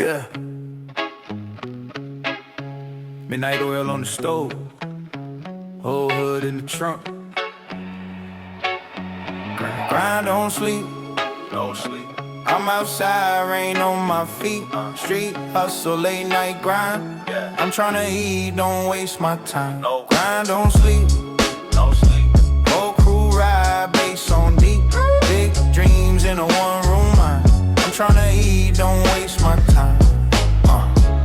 Yeah. Midnight oil on the stove. Whole hood in the trunk. Grind, don't sleep. No sleep. I'm outside, rain on my feet. Street hustle, late night grind. Yeah. I'm tryna eat, don't waste my time. No. Grind, don't sleep. No sleep. Whole crew ride, bass on deep. Big dreams in a one-room mind. I'm tryna eat, don't waste my time.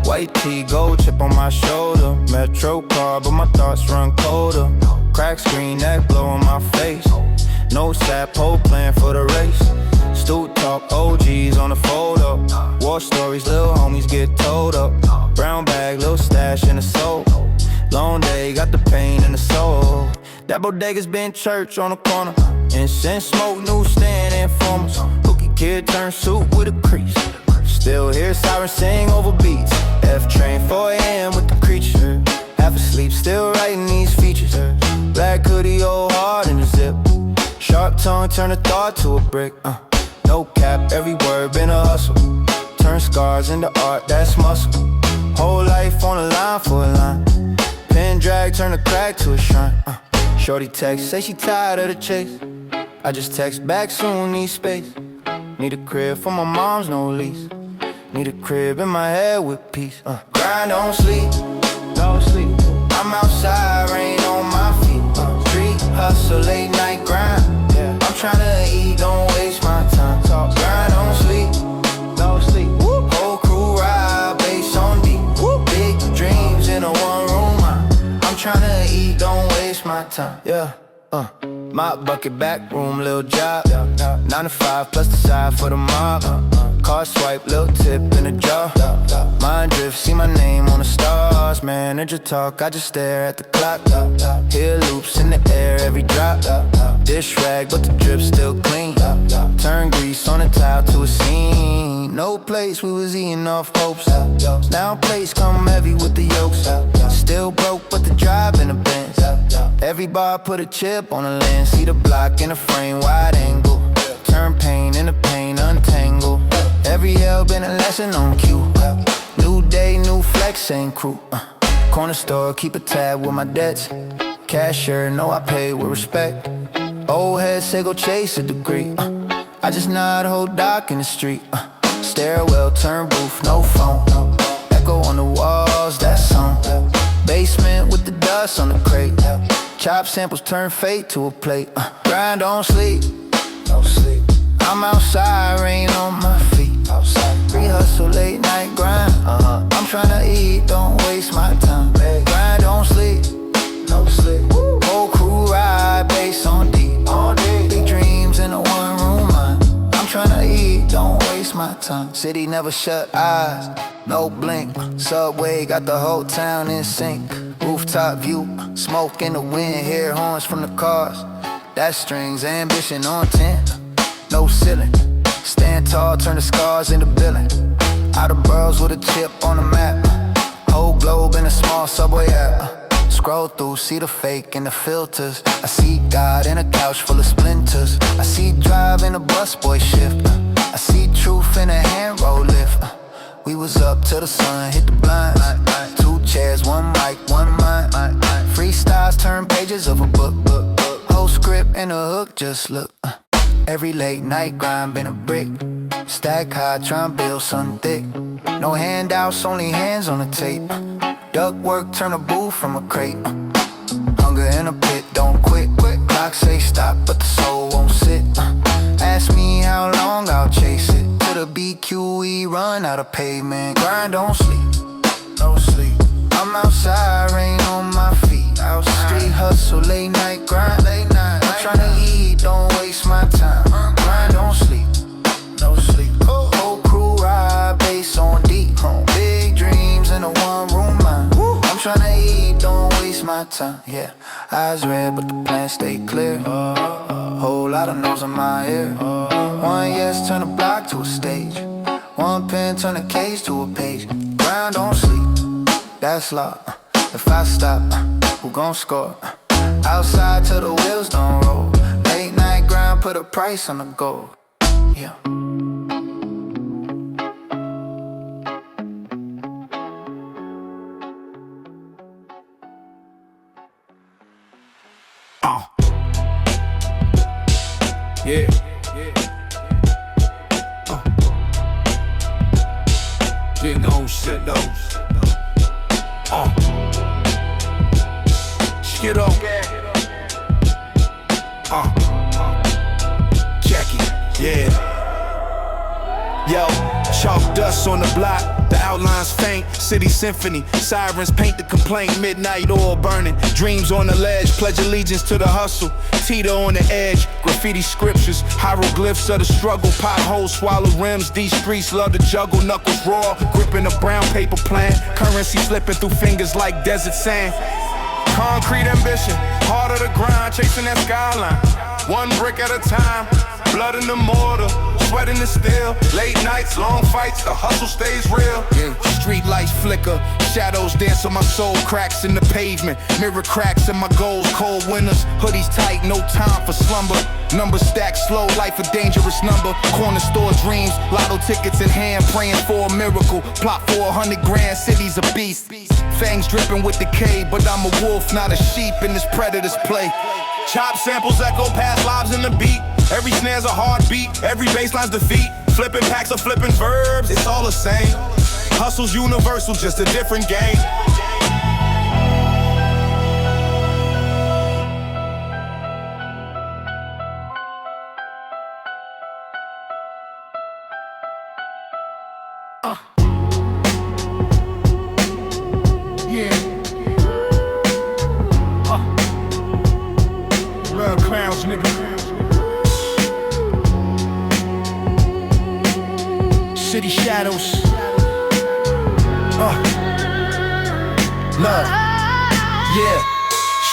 White tee, gold chip on my shoulder. Metro car, but my thoughts run colder. Crack screen, neck blow on my face. No sap, whole plan for the race. Stoop talk, OGs on the photo. War stories, little homies get told up. Brown bag, little stash in the soul. Long day, got the pain in the soul. That bodega's been church on the corner. Incense smoke, newsstand informers. Hooky kid turned suit with a crease. Still hear sirens sing over beats. F train 4 AM with the creature. Half asleep, still writing these features. Black hoodie, old heart in a zip. Sharp tongue, turn a thought to a brick. No cap, every word been a hustle. Turn scars into art, that's muscle. Whole life on the line for a line. Pen drag, turn a crack to a shrine. Shorty text, say she tired of the chase. I just text back soon, need space. Need a crib for my mom's, no lease. Need a crib in my head with peace. Grind, don't sleep. No sleep. I'm outside, rain on my feet. Street hustle, late night grind. Yeah. I'm tryna eat, don't waste my time. Grind, don't sleep. No sleep. Woo. Whole crew ride, bass on deep. Woo. Big dreams in a one-room mind. I'm tryna eat, don't waste my time. Yeah. My bucket, back room, little job. 9 to 5 plus the side for the mob. Car swipe, little tip in a jar. Mind drift, see my name on the stars. Manager talk, I just stare at the clock. Hear loops in the air, every drop. Dish rag, but the drip still clean. Turn grease on the tile to a scene. No place, we was eating off hopes. Now plates come heavy with the yolks. Still broke, but the drive in the Benz. Every bar put a chip on the lens. See the block in the frame, wide angle. Turn pain into pain, untangle. Every hell been a lesson on cue. New day, new flex, ain't crew. Corner store, keep a tab with my debts. Cashier, know I pay with respect. Old head say go chase a degree. I just nod, hold dock in the street. Stairwell, turn roof, no phone. Echo on the walls, that's on. Basement with the dust on the crate. Chop samples turn fate to a plate. Grind, don't sleep. No sleep. I'm outside, rain on my feet. Free hustle, late night grind. I'm tryna eat, don't waste my time. Grind, don't sleep. No sleep. Whole crew ride, bass on deep. Big dreams in a one-room mind. I'm tryna eat, don't waste my time. City never shut eyes, no blink. Subway got the whole town in sync. Rooftop view, smoke in the wind, hear horns from the cars. That strings, ambition on 10. No ceiling, stand tall, turn the scars into billing. Out of boroughs with a chip on the map. Whole globe in a small subway app. Scroll through, see the fake and the filters. I see God in a couch full of splinters. I see drive in a busboy shift. I see truth in a hand roll lift. We was up till the sun hit the blinds. 2 chairs, 1 mic, 1 mind. Freestyles turn pages of a book. Whole script and a hook, just look. Every late night grind been a brick. Stack high, tryna build something thick. No handouts, only hands on the tape. Duck work, turn a booth from a crate. Hunger in a pit, don't quit. Clock say stop, but the soul won't sit. Ask me how long I'll chase it. To the BQE, run out of pavement. Grind, don't sleep. No sleep. I'm outside, rain on my feet. Street hustle, late night grind. I'm tryna eat, don't waste my time. Grind, don't sleep. No sleep. Whole crew ride, bass on deep. Big dreams in a one-room mind. I'm tryna eat, don't waste my time. Yeah, eyes red, but the plan stay clear. Whole lot of no's in my ear. One yes, turn a block to a stage. One pen, turn a cage to a page. Grind, don't sleep. That's law. If I stop, who gon' score? Outside till the wheels don't roll. Late night grind, put a price on the gold. Yeah. Yeah. You know shit though. Skid up. Jackie, yeah. Yo, chalk dust on the block, the outlines faint. City symphony, sirens paint the complaint. Midnight oil burning, dreams on the ledge. Pledge allegiance to the hustle, Tito on the edge. Graffiti scriptures, hieroglyphs of the struggle. Potholes swallow rims, these streets love to juggle. Knuckles raw, gripping a brown paper plan. Currency slipping through fingers like desert sand. Concrete ambition, heart of the grind, chasing that skyline. One brick at a time, blood in the mortar, sweat in the steel. Late nights, long fights, the hustle stays real. Street lights flicker, shadows dance on my soul. Cracks in the pavement, mirror cracks in my goals. Cold winters, hoodies tight, no time for slumber. Numbers stack slow, life a dangerous number. Corner store dreams, lotto tickets in hand, praying for a miracle. Plot for 100 grand, city's a beast. Fangs dripping with decay, but I'm a wolf, not a sheep in this predator's play. Chop samples echo past lives in the beat. Every snare's a heartbeat, every bassline's defeat. Flipping packs of flipping verbs, it's all the same. Hustle's universal, just a different game. City shadows. Love. Yeah.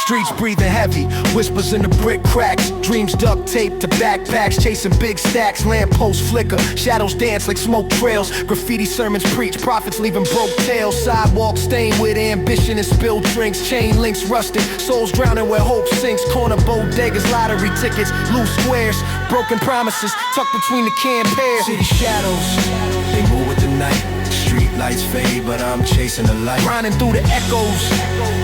Streets breathing heavy, whispers in the brick cracks. Dreams duct taped to backpacks, chasing big stacks. Lampposts flicker, shadows dance like smoke trails. Graffiti sermons preach, prophets leaving broke tales. Sidewalks stained with ambition and spilled drinks. Chain links rusted, souls drowning where hope sinks. Corner bodegas, lottery tickets, loose squares. Broken promises, tucked between the can pairs. City shadows, they move with the night. Street lights fade, but I'm chasing the light. Grinding through the echoes,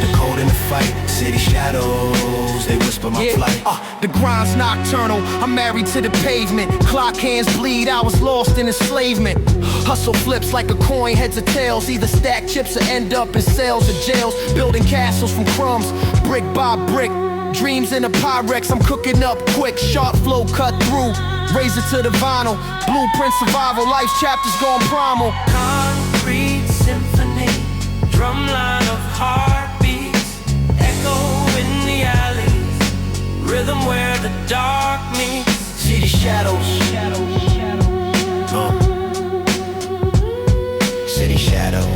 the cold in the fight. City shadows, they whisper my flight. The grind's nocturnal, I'm married to the pavement. Clock hands bleed, I was lost in enslavement. Hustle flips like a coin, heads or tails. Either stack chips or end up in cells or jails. Building castles from crumbs, brick by brick. Dreams in a Pyrex, I'm cooking up quick. Sharp flow cut through, razor to the vinyl. Blueprint survival, life's chapters gone primal. Concrete symphony, drumline of heartbeats. Echo in the alleys, rhythm where the dark meets. City shadows, city shadows.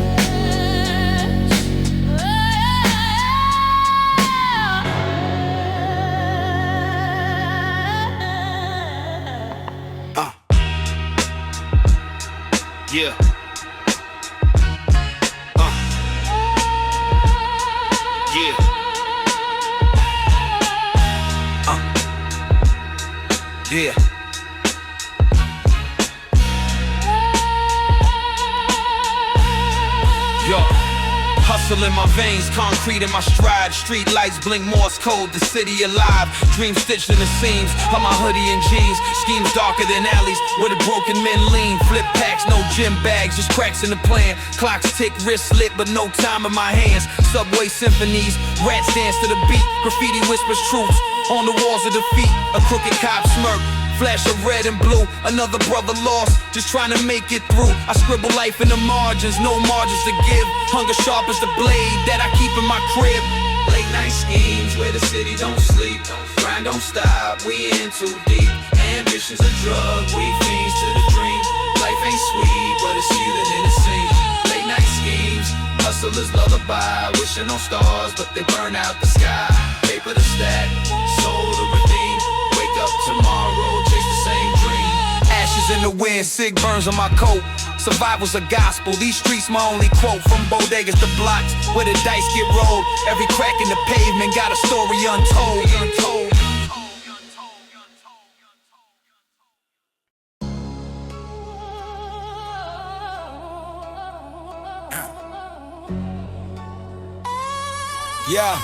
Yeah. Yeah. Yeah. Yo. Hustle in my veins, concrete in my stride. Street lights blink Morse code, the city alive. Dreams stitched in the seams of my hoodie and jeans. Schemes darker than alleys where the broken men lean. Flip packs, no gym bags, just cracks in the plan. Clocks tick, wrists lit, but no time in my hands. Subway symphonies, rats dance to the beat. Graffiti whispers truths on the walls of defeat. A crooked cop smirk, flash of red and blue. Another brother lost, just trying to make it through. I scribble life in the margins, no margins to give. Hunger sharp as the blade that I keep in my crib. Late night schemes where the city don't sleep. Grind don't stop, we in too deep. Ambition's a drug, we fiends to the dream. Life ain't sweet, but it's sweeter than it seems. Late night schemes, hustlers lullaby. Wishing on stars, but they burn out the sky. Paper to stack, soul to redeem. Wake up tomorrow, chase the same dream. Ashes in the wind, sick burns on my coat. Survival's a gospel, these streets my only quote. From bodegas to blocks, where the dice get rolled. Every crack in the pavement got a story untold. Yeah.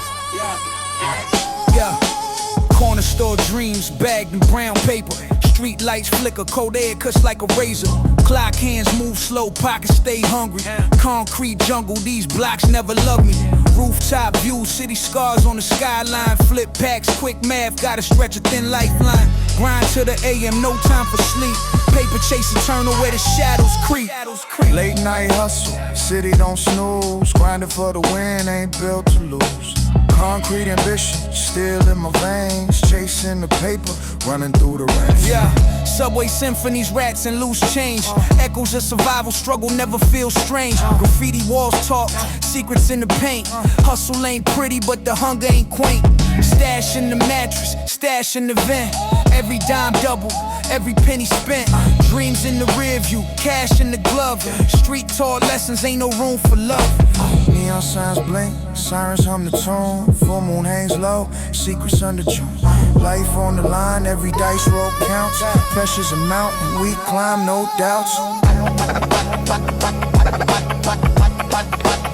Corner store dreams bagged in brown paper. Street lights flicker, cold air cuts like a razor. Clock hands move slow, pockets stay hungry. Concrete jungle, these blocks never love me. Rooftop view, city scars on the skyline. Flip packs, quick math, gotta stretch a thin lifeline. Grind to the AM, no time for sleep. Paper chase eternal where the shadows creep. Late night hustle, city don't snooze. Grinding for the win, ain't built to lose. Concrete ambition, still in my veins. Chasing the paper, running through the rain. Yeah, subway symphonies, rats and loose change. Echoes of survival, struggle never feels strange. Graffiti walls talk, secrets in the paint. Hustle ain't pretty, but the hunger ain't quaint. Stash in the mattress, stash in the vent. Every dime double, every penny spent. Dreams in the rear view, cash in the glove. Street taught lessons, ain't no room for love. Neon signs blink, sirens hum the tune. Full moon hangs low, secrets under June. Life on the line, every dice roll counts. Pressure's a mountain, we climb, no doubts.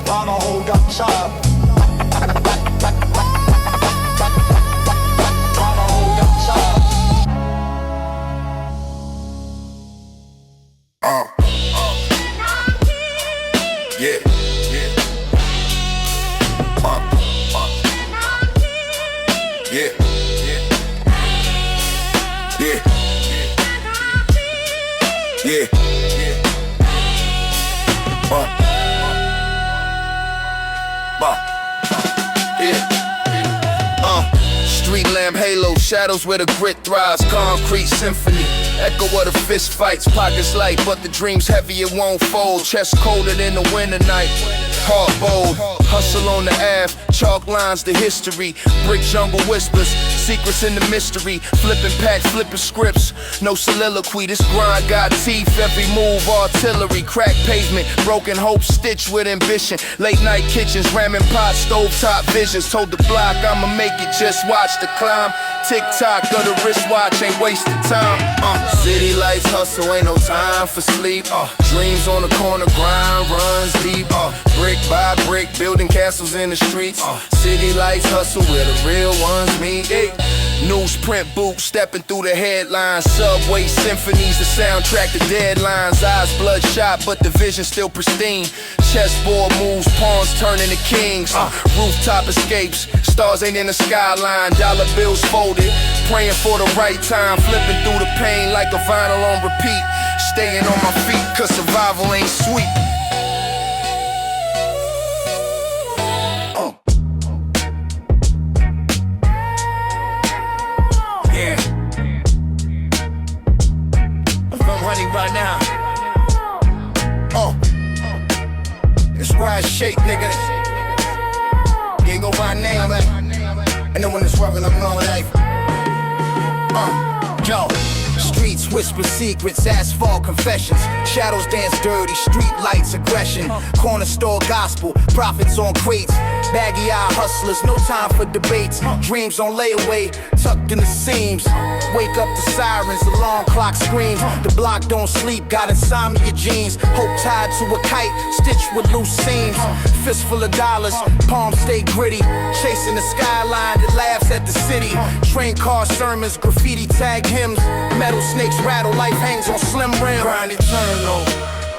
Mama hold up top. Mama hold up top. Yeah. Yeah. Yeah. Yeah. Street lamp halo, shadows where the grit thrives. Concrete symphony, echo of the fist fights. Pockets light, but the dream's heavy, it won't fold. Chest colder than the winter night. Heart bold, hustle on the Ave. Chalk lines, the history. Brick jungle whispers, secrets in the mystery. Flipping packs, flipping scripts. No soliloquy, this grind got teeth. Every move, artillery. Crack pavement, broken hope stitched with ambition. Late night kitchens, ramming pots, stovetop visions. Told the block I'ma make it, just watch the climb. Tick-tock of the wristwatch, ain't wasting time. City lights hustle, ain't no time for sleep. Dreams on the corner, grind runs deep. Brick by brick, building castles in the streets. City lights hustle where the real ones meet. Newsprint boots, stepping through the headlines. Subway symphonies, the soundtrack, the deadlines. Eyes bloodshot, but the vision still pristine. Chessboard moves, pawns turning to kings. Rooftop escapes, stars ain't in the skyline. Dollar bills folded, praying for the right time. Flipping through the pain like a vinyl on repeat. Staying on my feet, cause survival ain't sweet. Right now, it's where I shake, nigga. You ain't go by name, but I know when it's rubbing, I'm going like, yo. Streets whisper secrets, asphalt confessions. Shadows dance dirty, street lights aggression. Corner store gospel, profits on crates. Baggy eye hustlers, no time for debates. Dreams on layaway, tucked in the seams. Wake up to sirens, alarm clock screams. The block don't sleep, got insomnia genes. Hope tied to a kite, stitched with loose seams. Fistful of dollars, palms stay gritty. Chasing the skyline that laughs at the city. Train car sermons, graffiti tag hymns. Metal snakes rattle, life hangs on slim rims. Grind eternal.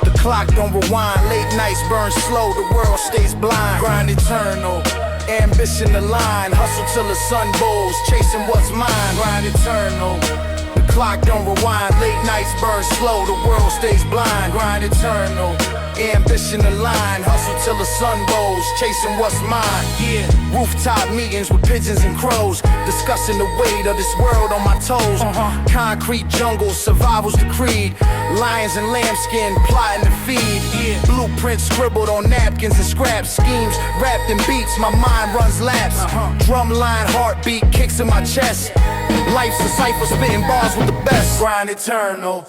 The clock don't rewind, late nights burn slow, the world stays blind. Grind eternal, ambition align, hustle till the sun goes, chasing what's mine. Grind eternal, the clock don't rewind, late nights burn slow, the world stays blind. Grind eternal, ambition align, hustle till the sun goes, chasing what's mine. Yeah, rooftop meetings with pigeons and crows, discussing the weight of this world on my toes. Concrete jungle, survival's the creed. Lions and lambskin, plotting to feed. Yeah. Blueprints scribbled on napkins and scraps. Schemes wrapped in beats, my mind runs laps. Drumline, heartbeat, kicks in my chest. Life's a cipher, spitting bars with the best. Grind eternal.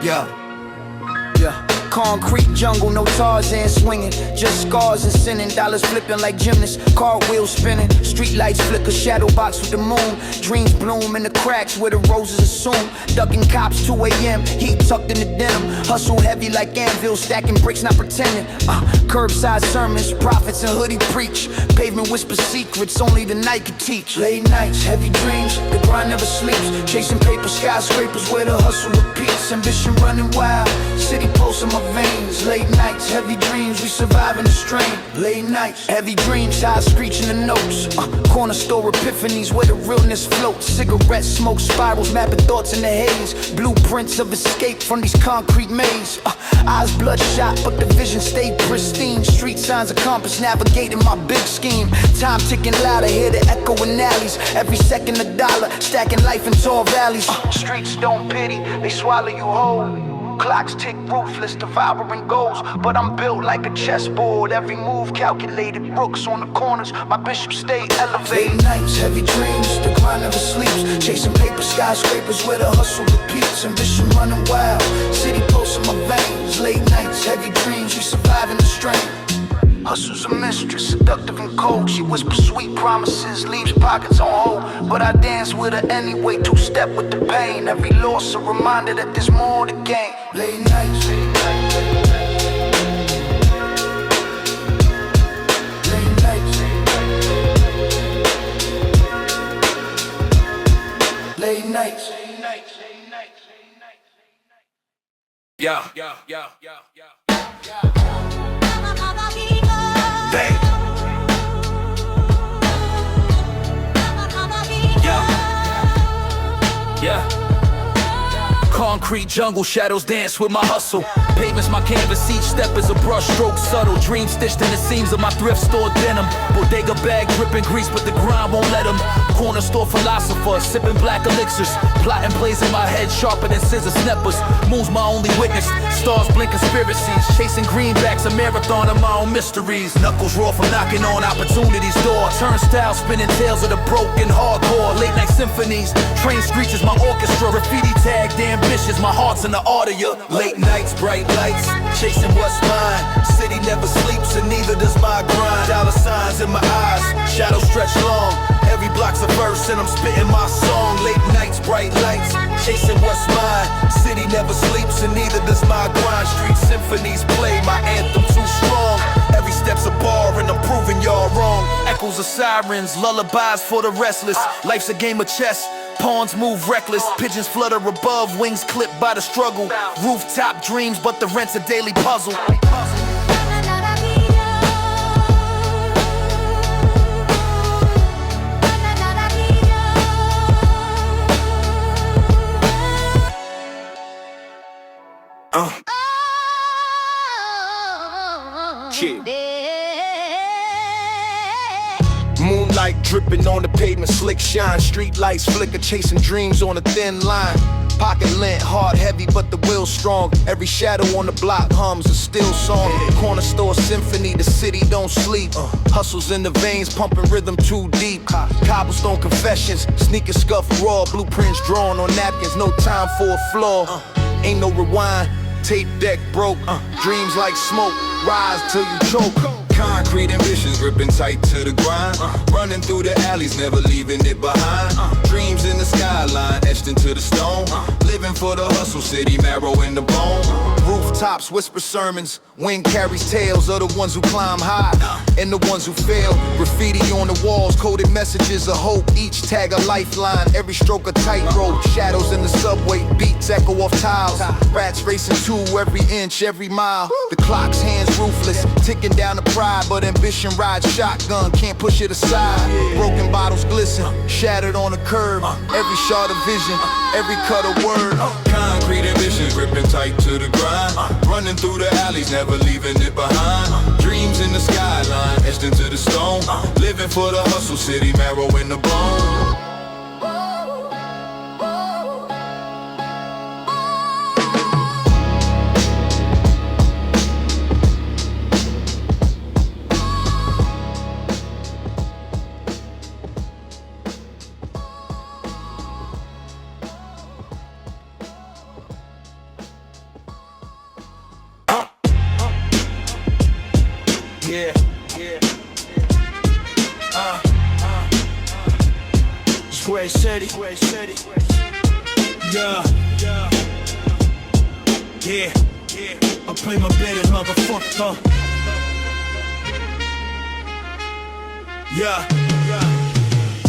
Yeah. Concrete jungle, no Tarzan swinging. Just scars and sinning, dollars flipping like gymnasts. Cartwheels spinning, street lights flicker, shadow box with the moon. Dreams bloom in the cracks where the roses assume. Ducking cops 2 a.m., heat tucked in the denim. Hustle heavy like anvils, stacking bricks, not pretending. Curbside sermons, prophets and hoodie preach. Pavement whisper secrets, only the night could teach. Late nights, heavy dreams, the grind never sleeps. Chasing paper skyscrapers where the hustle repeats. Ambition running wild, city pulse in my veins. Late nights, heavy dreams, we surviving the strain. Late nights, heavy dreams, high screeching the notes. Corner store epiphanies where the realness floats. Cigarette smoke spirals, mapping thoughts in the haze. Blueprints of escape from these concrete mazes. Eyes bloodshot, but the vision stayed pristine. Street signs a compass, navigating my big scheme. Time ticking louder, hear the echo in alleys. Every second a dollar, stacking life in tall valleys. Streets don't pity, they swallow you whole. Clocks tick ruthless, devouring goals. But I'm built like a chessboard, every move calculated. Brooks on the corners, my bishop stay elevated. Late nights, heavy dreams, the grind never sleeps. Chasing paper skyscrapers where the hustle repeats. Ambition running wild, city pulse in my veins. Late nights, heavy dreams, we surviving the strain. Hustle's a mistress, seductive and cold. She whispers sweet promises, leaves pockets on hold. But I dance with her anyway, two-step with the pain. Every loss a reminder that there's more to gain. Late nights, late nights, late nights, late nights, late nights. Yeah. Bang. Yeah. Concrete jungle, shadows dance with my hustle. Pavements my canvas, each step is a brush stroke subtle. Dreams stitched in the seams of my thrift store denim. Bodega bag dripping grease, but the grind won't let them. Corner store philosopher, sipping black elixirs. Plotting plays in my head, sharper than scissor snippers. Moon's my only witness, stars blink conspiracies. Chasing greenbacks, a marathon of my own mysteries. Knuckles raw from knocking on opportunities' door. Turnstile spinning tales of the broken hardcore. Late night symphonies, train screeches, my orchestra. Graffiti tagged ambitious, my heart's in the audio. Late nights, bright lights, chasing what's mine. City never sleeps and neither does my grind. Dollar signs in my eyes, shadows stretch long. Every block's a verse and I'm spitting my song. Late nights, bright lights, chasing what's mine. City never sleeps and neither does my grind. Street symphonies play my anthem too strong. Every step's a bar and I'm proving y'all wrong. Echoes of sirens, lullabies for the restless. Life's a game of chess, pawns move reckless. Pigeons flutter above, wings clipped by the struggle. Rooftop dreams, but the rent's a daily puzzle. Moonlight dripping on the pavement, slick shine. Street lights flicker, chasing dreams on a thin line. Pocket lint, heart heavy, but the will strong. Every shadow on the block hums a still song. Corner store symphony, the city don't sleep. Hustles in the veins, pumping rhythm too deep. Cobblestone confessions, sneakers scuffed raw. Blueprints drawn on napkins, no time for a flaw. Ain't no rewind, tape deck broke. Dreams like smoke, rise till you choke. Concrete ambitions gripping tight to the grind. Running through the alleys, never leaving it behind. Dreams in the skyline, etched into the stone. Living for the hustle, city marrow in the bone. Rooftops whisper sermons, wind carries tales of the ones who climb high and the ones who fail. Graffiti on the walls, coded messages of hope. Each tag a lifeline, every stroke a tightrope. Shadows in the subway, beats echo off tiles. Rats racing to every inch, every mile. The clock's hands ruthless, ticking down the pride. But ambition rides shotgun, can't push it aside. Broken bottles glisten, shattered on the curb. Every shot of vision, every cut of word. Concrete ambitions gripping tight to the grind. Running through the alleys, never leaving it behind. Dreams in the skyline, etched into the stone. Living for the hustle, city marrow in the bone. Square City. Yeah. I play my bed and motherfucker. Yeah.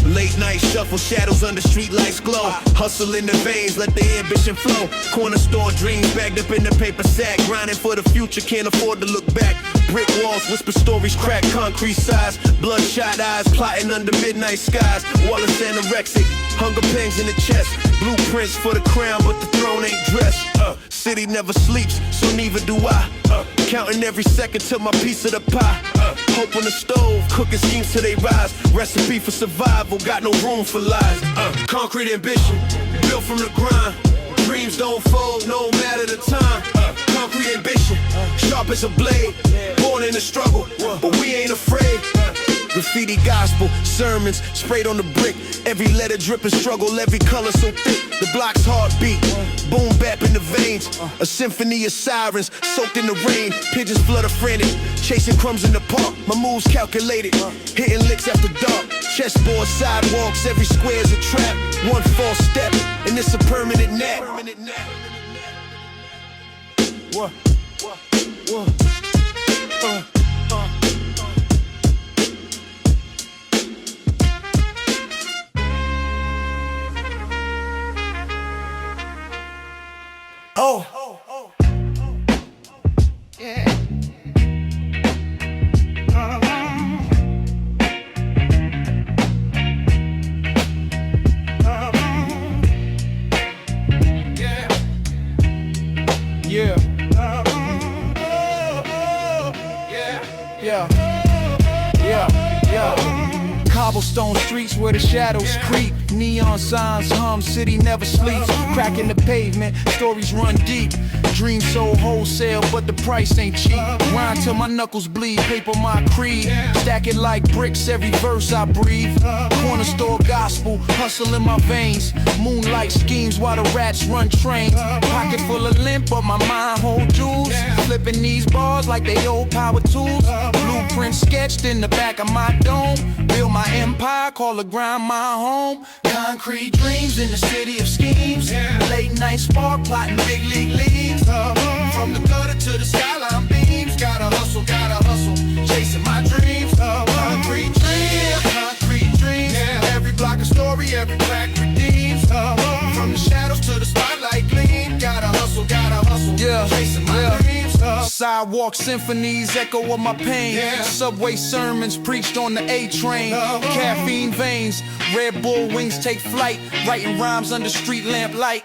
Late night shuffle, shadows under street lights glow. Hustle in the veins, let the ambition flow. Corner store dreams bagged up in the paper sack. Grinding for the future, can't afford to look back. Brick walls, whisper stories, crack concrete size. Bloodshot eyes, plotting under midnight skies. Wallace anorexic, hunger pangs in the chest. Blueprints for the crown, but the throne ain't dressed. City never sleeps, so neither do I. Counting every second till my piece of the pie. Hope on the stove, cooking schemes till they rise. Recipe for survival, got no room for lies. Concrete ambition, built from the grind. Dreams don't fold, no matter the time. Concrete ambition, sharp as a blade. Born in the struggle, but we ain't afraid. Graffiti gospel, sermons sprayed on the brick. Every letter dripping struggle, every color so thick. The block's heartbeat, boom bap in the veins. A symphony of sirens soaked in the rain. Pigeons flutter frantic, chasing crumbs in the park. My moves calculated, hitting licks after dark. Chessboard sidewalks, every square's a trap. One false step, and it's a permanent nap. What? Oh. Yeah. Cobblestone streets where the shadows creep. Neon signs hum, city never sleeps. Cracking the pavement, stories run deep. Dreams so wholesale, but the price ain't cheap. Grind till my knuckles bleed, paper my creed. Stack it like bricks, every verse I breathe. Corner store gospel, hustle in my veins. Moonlight schemes while the rats run trains. Pocket full of lint, but my mind hold jewels. Flipping these bars like they old power tools. Blueprint sketched in the back of my dome. Build my empire, call the grind my home. Concrete dreams in the city of schemes. Late night spark, plotting big league leagues. From the gutter to the skyline beams. Gotta hustle, chasing my dreams. Concrete dreams. Every block a story, every crack redeems. From the shadows to the spotlight gleam. Gotta hustle, chasing my dreams. Sidewalk symphonies, echo of my pain. Subway sermons preached on the A train. Caffeine veins, Red Bull wings take flight. Writing rhymes under street lamp light.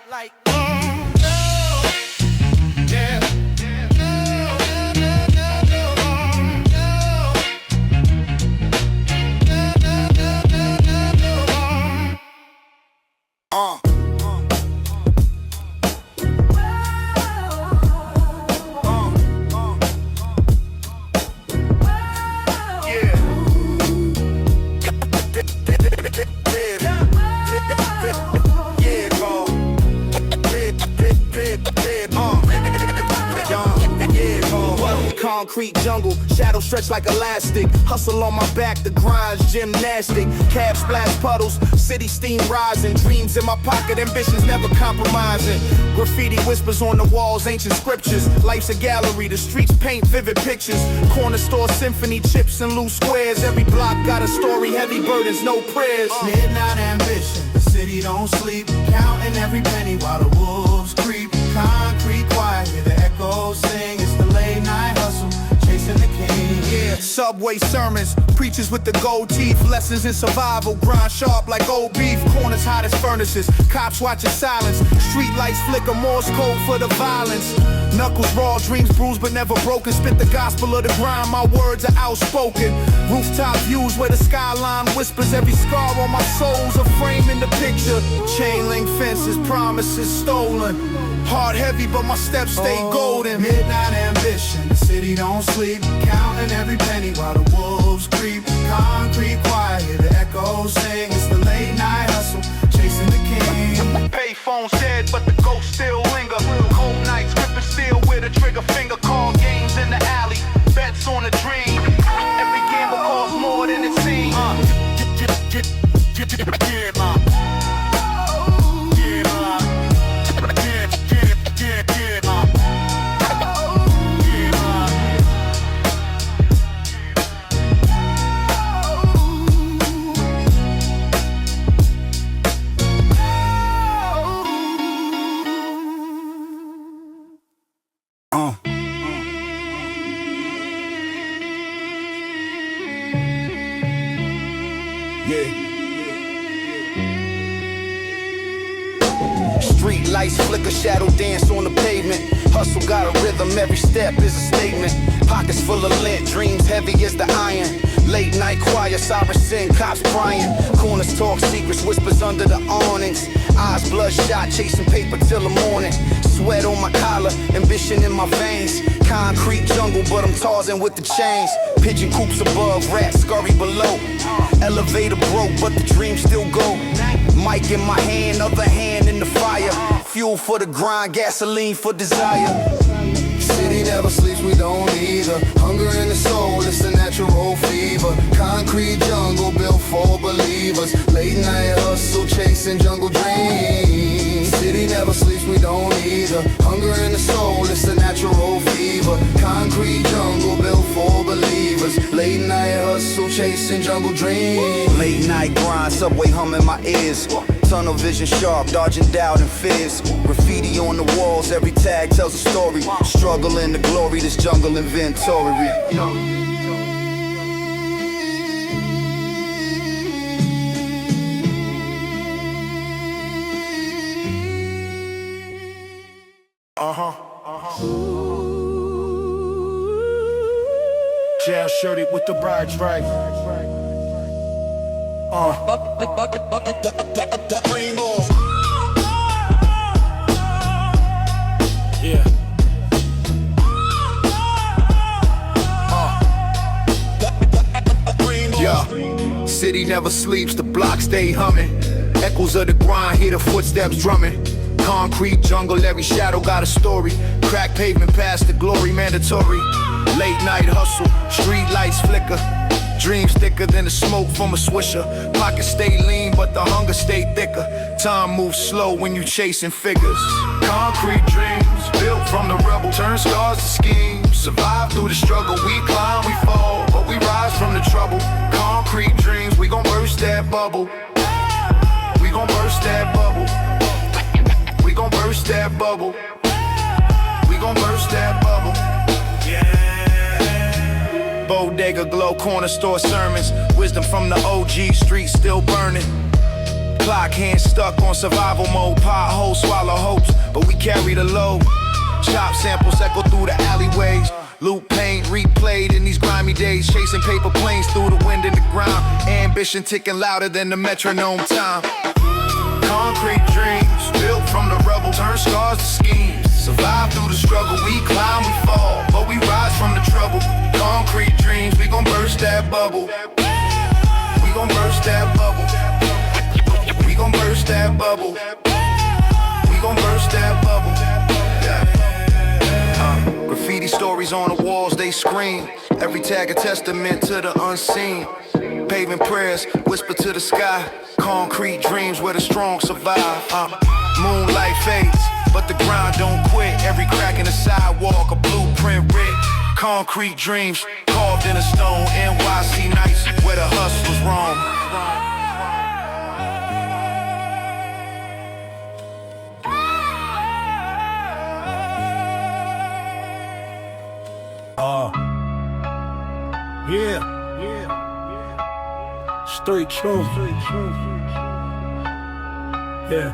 Concrete jungle, shadow stretch like elastic. Hustle on my back, the grind's gymnastic. Cab splash puddles, city steam rising. Dreams in my pocket, ambitions never compromising. Graffiti whispers on the walls, ancient scriptures. Life's a gallery, the streets paint vivid pictures. Corner store symphony, chips and loose squares. Every block got a story, heavy burdens, no prayers. Midnight ambition, the city don't sleep. Counting every penny while the wolves creep. Concrete quiet, hear the echoes sing. It's the late night hustle, chasing the king. Subway sermons, preachers with the gold teeth. Lessons in survival, grind sharp like old beef. Corners hot as furnaces, cops watching silence. Street lights flicker, Morse code for the violence. Knuckles raw, dreams bruised but never broken. Spit the gospel of the grind, my words are outspoken. Rooftop views where the skyline whispers. Every scar on my soul's a frame in the picture. Chain link fences, promises stolen. Heart heavy but my steps stay golden. Midnight ambition, the city don't sleep. Counting every penny while the wolves creep. Concrete quiet, hear the echoes sing. It's the late night hustle, chasing the king. Payphone's dead but the ghosts still linger. Cold nights gripping steel with a trigger finger. Call games in the alley, bets on a dream. Every gamble costs more than it seems. Street lights flicker, shadow dance on the pavement. Hustle got a rhythm, every step is a statement. Pockets full of lint, dreams heavy as the iron. Late night choir, sirens sing, cops crying. Corners talk secrets, whispers under the awnings. Eyes bloodshot, chasing paper till the morning. Sweat on my collar, ambition in my veins. Concrete jungle, but I'm Tarzan with the chains. Pigeon coops above, rats scurry below. Elevator broke, but the dream still go. Mic in my hand, other hand in the fire. Fuel for the grind, gasoline for desire. City never sleeps, we don't either. Hunger in the soul, it's a natural fever. Concrete jungle built for believers. Late night hustle, chasing jungle dreams. City never sleeps, we don't either. Hunger in the soul, it's a natural fever. Concrete jungle built for believers. Late night hustle, chasing jungle dreams. Late night grind, subway humming my ears. Tunnel vision sharp, dodging doubt and fears. Graffiti on the walls, every tag tells a story. Struggle in the glory, this jungle inventory. Jail shirted with the bride stripe. Yeah. Yeah. City never sleeps, the block stay humming. Echoes of the grind, hear the footsteps drumming. Concrete jungle, every shadow got a story. Crack pavement past the glory, mandatory. Late night hustle, street lights flicker. Dreams thicker than the smoke from a swisher. Pockets stay lean, but the hunger stay thicker. Time moves slow when you chasing figures. Concrete dreams, built from the rubble. Turn scars to schemes. Survive through the struggle. We climb, we fall, but we rise from the trouble. Concrete dreams, we gon' burst that bubble. We gon' burst that bubble. We gon' burst that bubble. We gon' burst that bubble. Bodega glow, corner store sermons. Wisdom from the OG, street still burning. Clock hands stuck on survival mode. Potholes swallow hopes, but we carry the load. Chop samples echo through the alleyways. Loop paint replayed in these grimy days. Chasing paper planes through the wind and the ground. Ambition ticking louder than the metronome time. Concrete dreams, built from the rubble. Turn scars to schemes. Survive through the struggle. We climb, we fall, but we rise from the trouble. Concrete dreams, we gon' burst that bubble. We gon' burst that bubble. We gon' burst that bubble. We gon' burst that bubble. Graffiti stories on the walls, they scream. Every tag a testament to the unseen. Paving prayers, whisper to the sky. Concrete dreams where the strong survive. Moonlight fades, but the grind don't quit. Every crack in the sidewalk, a blueprint writ. Concrete dreams, carved in a stone. NYC nights, where the hustlers roam. Straight truth. Yeah.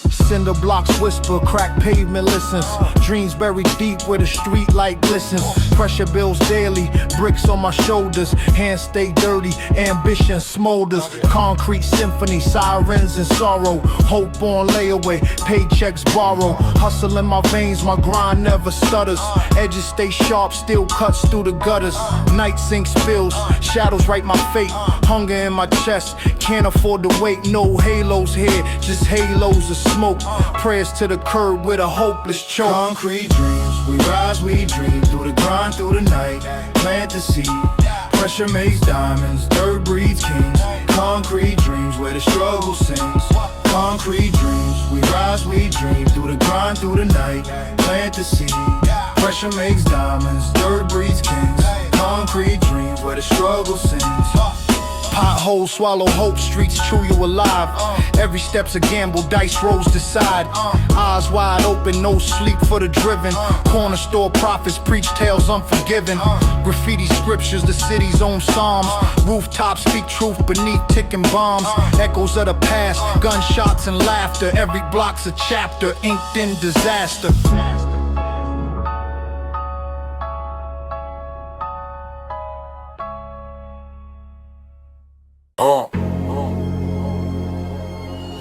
Cinder blocks whisper, crack pavement listens. Dreams buried deep where the street light glistens. Pressure builds daily, bricks on my shoulders. Hands stay dirty, ambition smolders. Concrete symphony, sirens and sorrow. Hope on layaway, paychecks borrow. Hustle in my veins, my grind never stutters. Edges stay sharp, still cuts through the gutters. Night sink spills, shadows write my fate. Hunger in my chest, can't afford to wait. No halos here, just halos of smoke. Prayers to the curb with a hopeless choke. Concrete dreams, we rise, we dream. Through the grind, through the night, plant the seed. Pressure makes diamonds, dirt breeds kings. Concrete dreams where the struggle sings. Concrete dreams, we rise, we dream. Through the grind, through the night, plant the seed. Pressure makes diamonds, dirt breeds kings. Concrete dreams where the struggle sings. Potholes whole swallow hope, streets chew you alive. Every step's a gamble, dice rolls decide. Eyes wide open, no sleep for the driven. Corner store prophets preach tales unforgiven. Graffiti scriptures, the city's own psalms. Rooftops speak truth beneath ticking bombs. Echoes of the past, gunshots and laughter. Every block's a chapter, inked in disaster.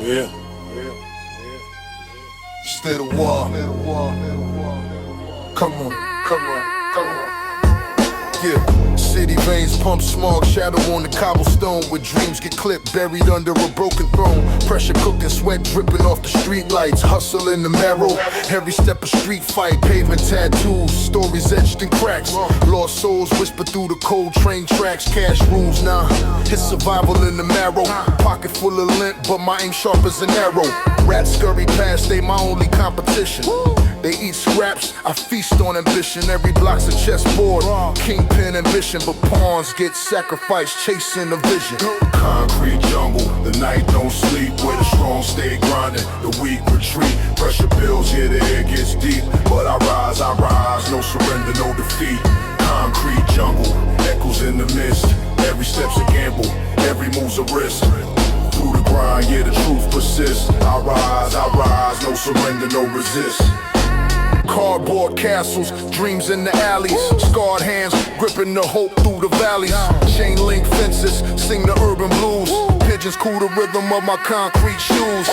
Yeah. State of war. Come on, come on, come on. Yeah. City veins pump smog, shadow on the cobblestone, where dreams get clipped, buried under a broken throne. Pressure cooking, sweat dripping off the street lights. Hustle in the marrow, every step a street fight. Pavement tattoos, stories etched in cracks. Lost souls whisper through the cold train tracks. Cash rules, nah, it's survival in the marrow. Pocket full of lint, but my aim sharp as an arrow. Rats scurry past, they my only competition. They eat scraps, I feast on ambition. Every block's a chessboard, kingpin ambition. But pawns get sacrificed, chasing a vision. Concrete jungle, the night don't sleep. Where the strong stay grinding, the weak retreat. Pressure builds, yeah, the air gets deep. But I rise, no surrender, no defeat. Concrete jungle, echoes in the mist. Every step's a gamble, every move's a risk. Through the grind, yeah, the truth persists. I rise, no surrender, no resist. Cardboard castles, dreams in the alleys. Scarred hands, gripping the hope through the valleys. Chain link fences, sing the urban blues. Pigeons cool the rhythm of my concrete shoes.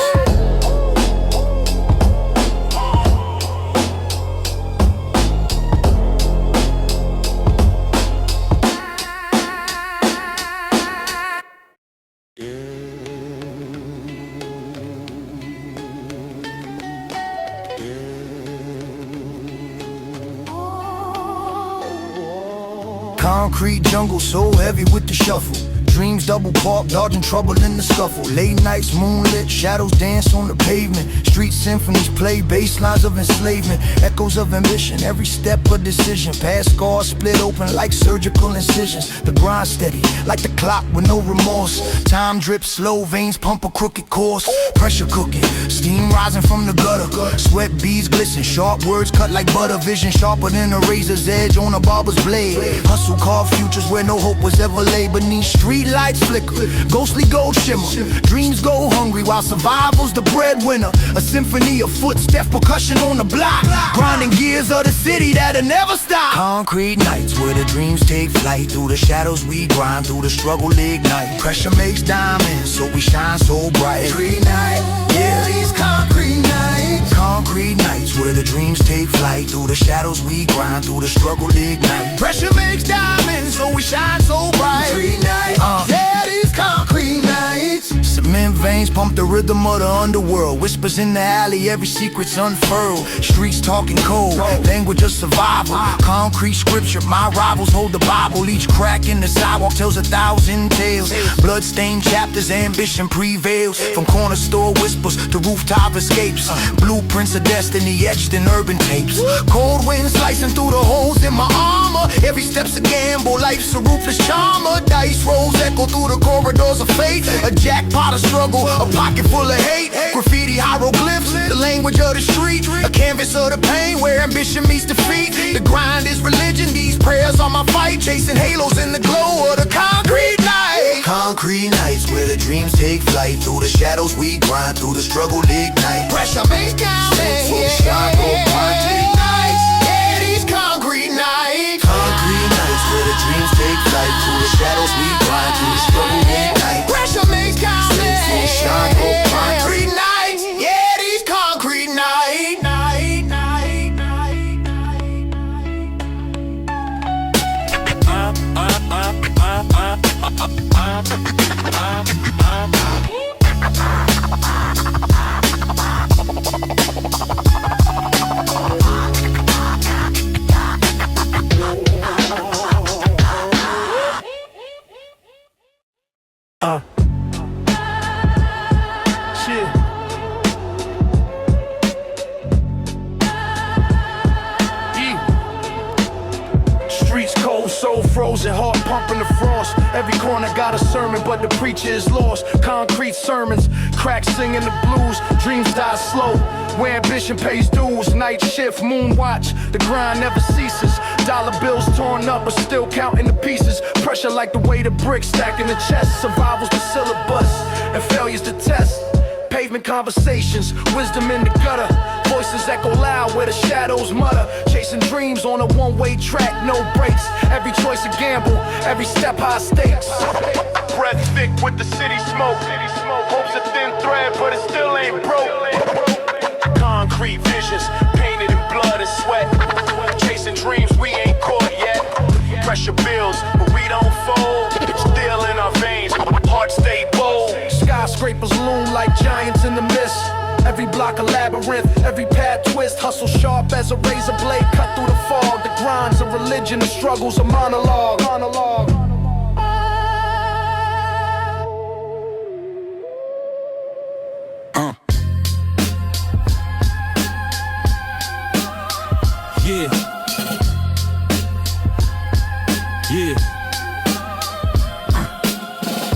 Concrete jungle so heavy with the shuffle. Dreams double park, dodging trouble in the scuffle. Late nights, moonlit, shadows dance on the pavement. Street symphonies play bass lines of enslavement. Echoes of ambition, every step a decision. Past scars split open like surgical incisions. The grind steady, like the clock with no remorse. Time drips slow, veins pump a crooked course. Pressure cooking, steam rising from the gutter. Sweat beads glisten, sharp words cut like butter. Vision sharper than a razor's edge on a barber's blade. Hustle carved futures where no hope was ever laid. Beneath street lights flicker, ghostly gold shimmer. Dreams go hungry while survival's the breadwinner. A symphony of footsteps, percussion on the block. Grinding gears of the city that'll never stop. Concrete nights where the dreams take flight. Through the shadows we grind, through the struggle ignite. Pressure makes diamonds, so we shine so bright. Concrete night, yeah, these concrete nights. Concrete nights where the dreams take flight. Through the shadows we grind, through the struggle ignite. Pressure makes diamonds, so we shine so bright. Concrete night, yeah, these concrete nights. Cement veins pump the rhythm of the underworld. Whispers in the alley, every secret's unfurled. Streets talking cold, language of survival. Concrete scripture, my rivals hold the Bible. Each crack in the sidewalk tells 1,000 tales. Bloodstained chapters, ambition prevails. From corner store whispers to rooftop escapes. Blueprints of destiny etched in urban tapes. Cold wind slicing through the holes in my armor. Every step's a gamble, life's a ruthless charmer. Dice rolls echo through the corridors of fate. A jackpot of struggle, a pocket full of hate. Graffiti hieroglyphs, the language of the street. A canvas of the pain where ambition meets defeat. The grind is religion, these prayers are my fight. Chasing halos in the glow of the concrete night. Concrete nights where the dreams take flight. Through the shadows we grind, through the struggle ignite. Pressure makes diamonds, concrete nights, yeah, these concrete nights. Concrete nights where the dreams take flight. Through the shadows we grind, through the struggle ignite. Pressure makes diamonds, concrete nights, yeah, these concrete nights. Streets cold soul frozen, heart pumping the frost. Every corner got a sermon, but the preacher is lost. Concrete sermons, cracks singing the blues. Dreams die slow, where ambition pays dues. Night shift, moon watch, the grind never ceases. Dollar bills torn up, but still counting the pieces. Pressure like the weight of bricks stacking the chest. Survival's the syllabus, and failure's the test. Pavement conversations, wisdom in the gutter. Voices echo loud where the shadows mutter. Chasing dreams on a one-way track, no brakes. Every choice a gamble, every step high stakes. Breath thick with the city smoke. Hope's a thin thread, but it still ain't broke. Concrete visions, painted in blood and sweat. Chasing dreams we ain't caught yet. Pressure builds, but we don't fold. It's still in our veins, hearts stay bold. Skyscrapers loom like giants in the mist. Every block a labyrinth, every path twist. Hustle sharp as a razor blade cut through the fog. The grind's a religion, the struggle's a monologue.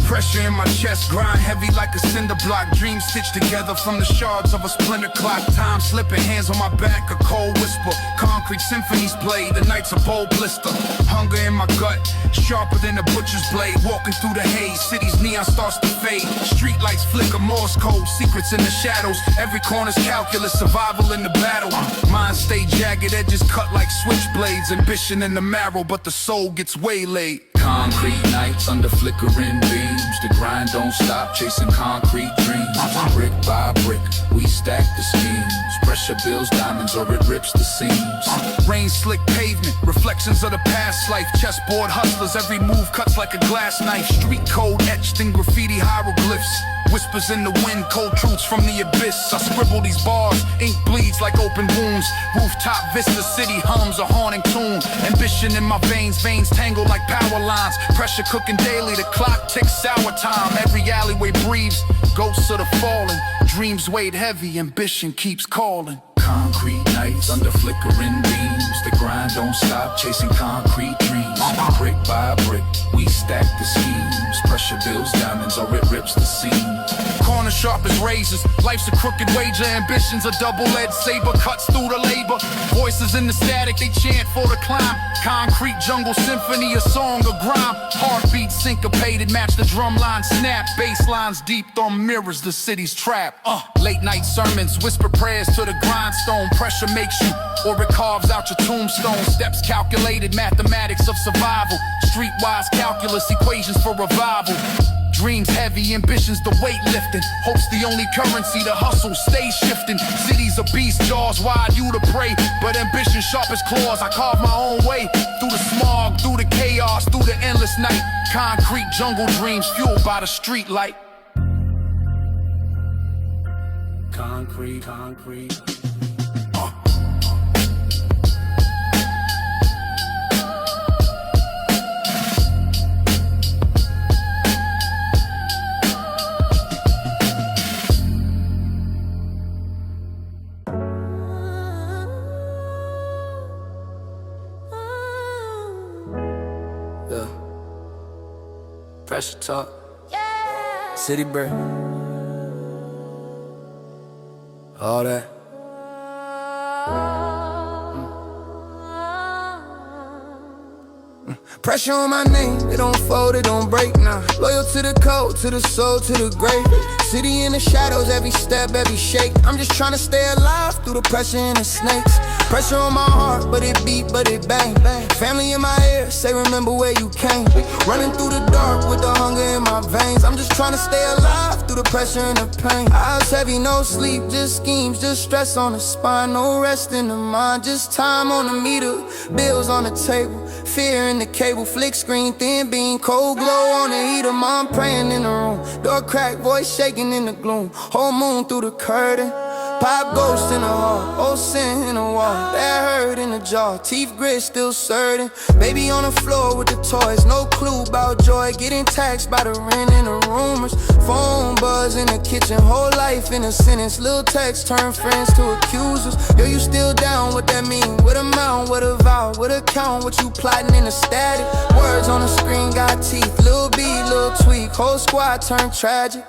Pressure in my chest, grind heavy like a cinder block. Dreams stitched together from the shards of a splinter clock. Time slipping, hands on my back, a cold whisper. Concrete symphonies play, the night's a bold blister. Hunger in my gut, sharper than a butcher's blade. Walking through the haze, city's neon starts to fade. Street lights flicker, Morse code, secrets in the shadows. Every corner's calculus, survival in the battle. Minds stay jagged, edges cut like switchblades. Ambition in the marrow, but the soul gets waylaid. Concrete nights under flickering beams. The grind don't stop, chasing concrete dreams. Brick by brick, we stack the schemes. Pressure builds diamonds or it rips the seams. Rain slick pavement, reflections of the past life. Chessboard hustlers, every move cuts like a glass knife. Street code etched in graffiti hieroglyphs. Whispers in the wind, cold truths from the abyss. I scribble these bars, ink bleeds like open wounds. Rooftop vista, city hums a haunting tune. Ambition in my veins, veins tangle like power lines. Pressure cooking daily, the clock ticks hour time. Every alleyway breathes, ghosts of the fallen. Dreams weighed heavy, ambition keeps calling. Concrete nights under flickering beams. The grind don't stop, chasing concrete dreams. Brick by brick, we stack the schemes. Pressure builds diamonds or it rips the seams. Corner sharp as razors, life's a crooked wager. Ambition's a double-edged saber, cuts through the labor. Voices in the static, they chant for the climb. Concrete jungle symphony, a song of grime. Heartbeat syncopated, match the drum line snap. Bass lines deep, thumb mirrors the city's trap. Late night sermons, whisper prayers to the grindstone. Pressure makes you, or it carves out your tombstone. Steps calculated, mathematics of survival. Streetwise calculus, equations for revival. Dreams heavy, ambitions the weight lifting. Hope's the only currency, the hustle stays shifting. Cities a beast, jaws wide, you to pray. But ambition sharp as claws, I carve my own way. Through the smog, through the chaos, through the endless night. Concrete jungle dreams fueled by the street light. Concrete. Pressure talk, city bird, all that. Pressure on my name, it don't fold, it don't break now. Loyal to the code, to the soul, to the grave. City in the shadows, every step, every shake. I'm just trying to stay alive through the pressure and the snakes. Pressure on my heart, but it beat, but it bang. Family in my ear, say remember where you came. Running through the dark with the hunger in my veins. I'm just trying to stay alive through the pressure and the pain. Eyes heavy, no sleep, just schemes, just stress on the spine. No rest in the mind, just time on the meter. Bills on the table, fear in the cable. Flick screen, thin beam, cold glow on the heater. Mom praying in the room, door crack, voice shaking in the gloom. Whole moon through the curtain. Pop ghost in the heart, old sin in the wall. That hurt in the jaw, teeth grit still certain. Baby on the floor with the toys, no clue about joy. Getting taxed by the rent and the rumors. Phone buzz was in the kitchen, whole life in a sentence. Little text turn friends to accusers. Yo, you still down, what that mean? What amount, what a vow, what a count, what you plotting in the static? Words on the screen got teeth, little beat, little tweak. Whole squad turned tragic.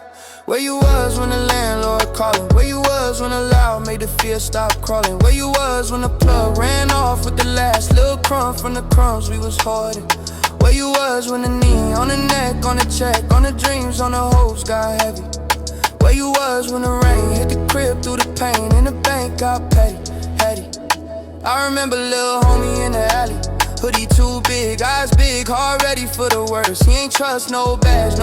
Where you was when the landlord calling? Where you was when the loud made the fear stop crawling? Where you was when the plug ran off with the last little crumb from the crumbs we was hoarding? Where you was when the knee on the neck, on the check, on the dreams, on the hopes got heavy? Where you was when the rain hit the crib through the pain and the bank got petty, heady? I remember little homie in the alley, hoodie too big, eyes big, heart ready for the worst. He ain't trust no badge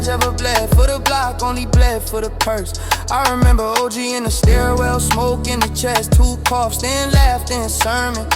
ever bled for the block, only bled for the purse. I remember OG in the stairwell, smoke in the chest, 2 coughs, then laughed in sermon.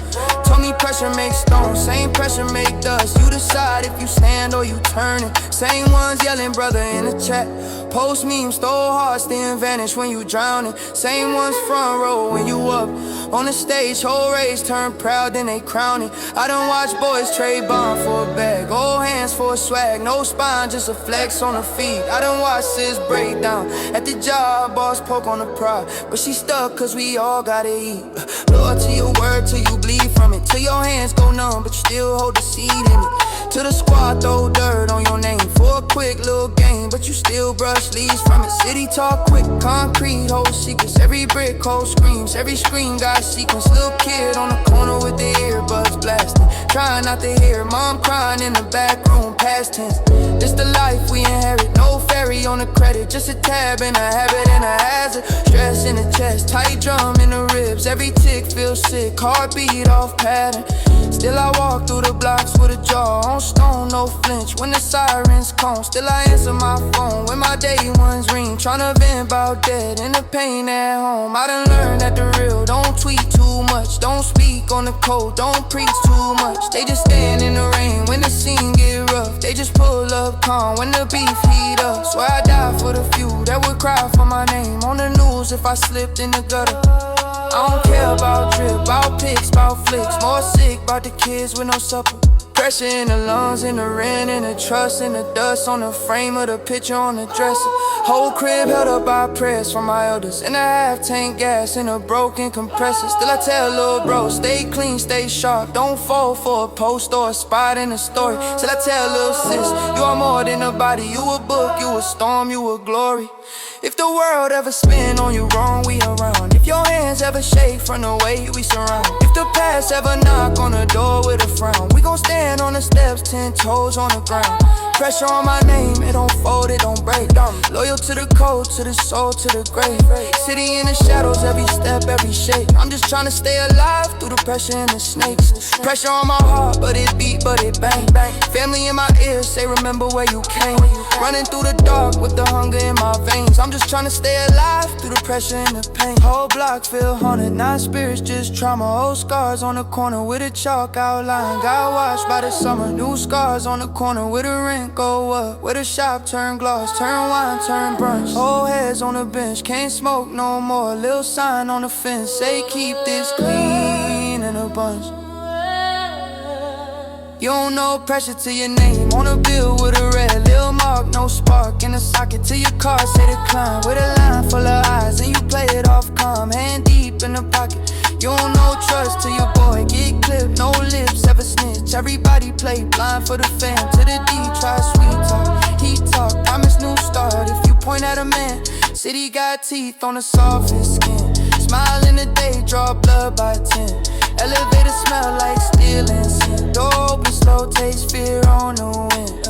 Told me pressure makes stone, same pressure make dust. You decide if you stand or you turning. Same ones yelling brother in the chat. Post memes, throw hearts, then vanish when you drowning. Same ones front row when you up on the stage, whole race turn proud, then they crowning. I done watch boys trade bond for a bag, old hands for a swag, no spine, just a flex on the feet. I done watch sis break down at the job, boss poke on the pride, but she stuck cause we all gotta eat. Lord to your word till you bleed from it, till your hands go numb, but you still hold the seed in it. Till the squad throw dirt on your name for a quick little game, but you still brush leaves from it. City talk quick, concrete, hold secrets. Every brick hold screams, every screen got sequence. Little kid on the corner with the earbuds blasting, trying not to hear mom crying in the back room, past tense. This the life we inherit, no ferry on the credit, just a tab and a habit and a hazard. Stress in the chest, tight drum in the ribs, every tick feels sick, heartbeat off pattern. Still I walk through the blocks with a jaw on stone, no flinch when the sirens come. Still I answer my phone when my day ones ring, tryna vent about dead and the pain at home. I done learned that the real don't tweet too much, don't speak on the code, don't preach too much. They just stand in the rain when the scene get rough, they just pull up calm when the beef heat up. Swear I die for the few that would cry for my name on the news if I slipped in the gutter. I don't care about drip, about pics, about flicks, more sick about the kids with no supper. Pressure in the lungs, in the rent, in the trust, in the dust on the frame of the picture on the dresser. Whole crib held up by prayers from my elders, and a half-tank gas in a broken compressor. Still I tell little bro, stay clean, stay sharp, don't fall for a post or a spot in a story. Still I tell little sis, you are more than a body, you a book, you a storm, you a glory. If the world ever spin on you wrong, we around. If your hands ever shake from the way we surround. If the past ever knock on the door with a frown, we gon' stand on the steps, 10 toes on the ground. Pressure on my name, it don't fold, it don't break. Loyal to the code, to the soul, to the grave. City in the shadows, every step, every shake. I'm just tryna stay alive through the pressure and the snakes. Pressure on my heart, but it beat, but it bang. Family in my ears, say remember where you came. Running through the dark with the hunger in my veins. I'm just tryna stay alive through the pressure and the pain. Whole block feel haunted, not spirits, just trauma. Old scars on the corner with a chalk outline. Got washed by the summer, new scars on the corner with a rent go up. Where the shop turn gloss, turn wine, turn brunch. Old heads on the bench, can't smoke no more. Little sign on the fence, say keep this clean in a bunch. You don't know pressure to your name on a bill with a red lil mark, no spark in the socket till your car say decline. With a line full of eyes and you play it off calm, hand deep in the pocket. You don't know trust till your boy get clipped, no lips ever snitch. Everybody play blind for the fam, to the D try sweet talk, heat talk, promise new start. If you point at a man, city got teeth on the softest skin. Smile in the day, draw blood by 10. Elevator smell like steel and sin. Door open slow, taste fear on the wind.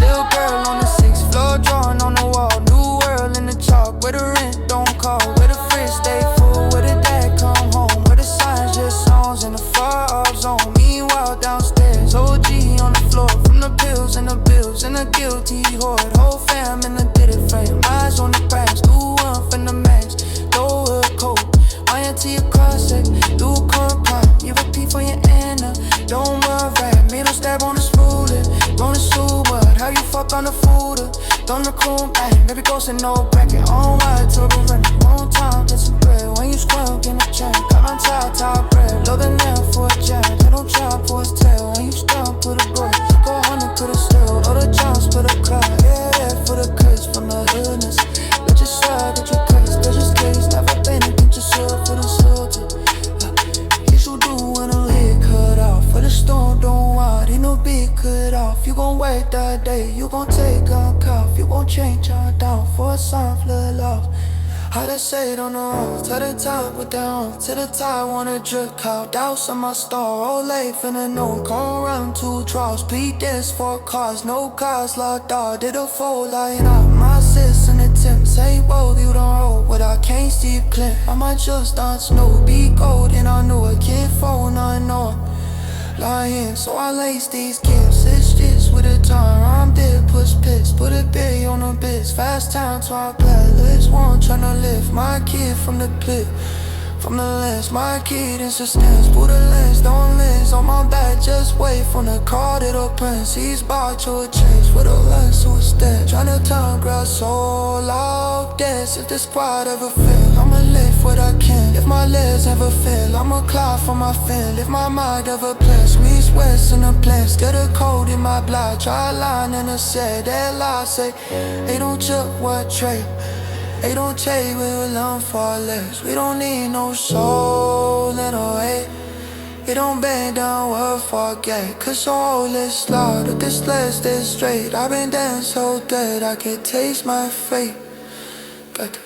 Little girl on the 6th floor, drawing on the wall. New world in the chalk, where the rent don't call, where the fridge stay full, where the dad come home, where the signs just songs in the far off zone. Meanwhile downstairs, OG on the floor, from the pills and the bills and the guilty hoard. Whole fam in the did it frame, eyes on the prize, do one from the max, throw a coat. My auntie a cross-check, do a core pop. You repeat for your Anna, don't worry. Middle stab on the smoothie, rolling super. How you fuck on the food? Don't the cool bang, baby ghost and no bracket. On wide to the run, on time, get some bread. When you scrub, get a check. Got on top bread, load the nail for a jack. They don't chop for his tail. When you stump, put a boy, go 100, put a still. All the jumps, put a cut, yeah, for the cuts from the hoodness. won't change, I'm down for a song full of love. How to say it on the road, to the top with the home, to the top, wanna drip, cow, douse on my star, all late finna know, gon' run 2 draws, beat this 4 cars, no cars, locked out, did a full line up, my sis in the Tim, say, whoa, you don't roll, but I can't see clear, I might just dance, no, be gold, and I know a kid phone, I know, lying, so I lace these gifts, it's just with a time, I'm dead, push piss, put a bay on the biz, fast time to our palace, one tryna lift my kid from the pit, from the lens, my kid in suspense, put a lens, don't lens on my back, just wait from the car to the prince, he's bought you a chase, with a lens to a step, tryna turn grass soul out, dance, if the squad ever fail, I'ma live what I can, if my legs ever fail, I'ma climb for my fin, if my mind ever plans, squeeze west in the plans, get a cold in my blood, try a line in a set, that lie say, hey don't chip what trade, hey don't trade, we will learn far less, we don't need no soul in a way, it don't bend down, we'll forget, cause all is slaughter, this leg stay straight, I've been down so dead, I can taste my fate, got to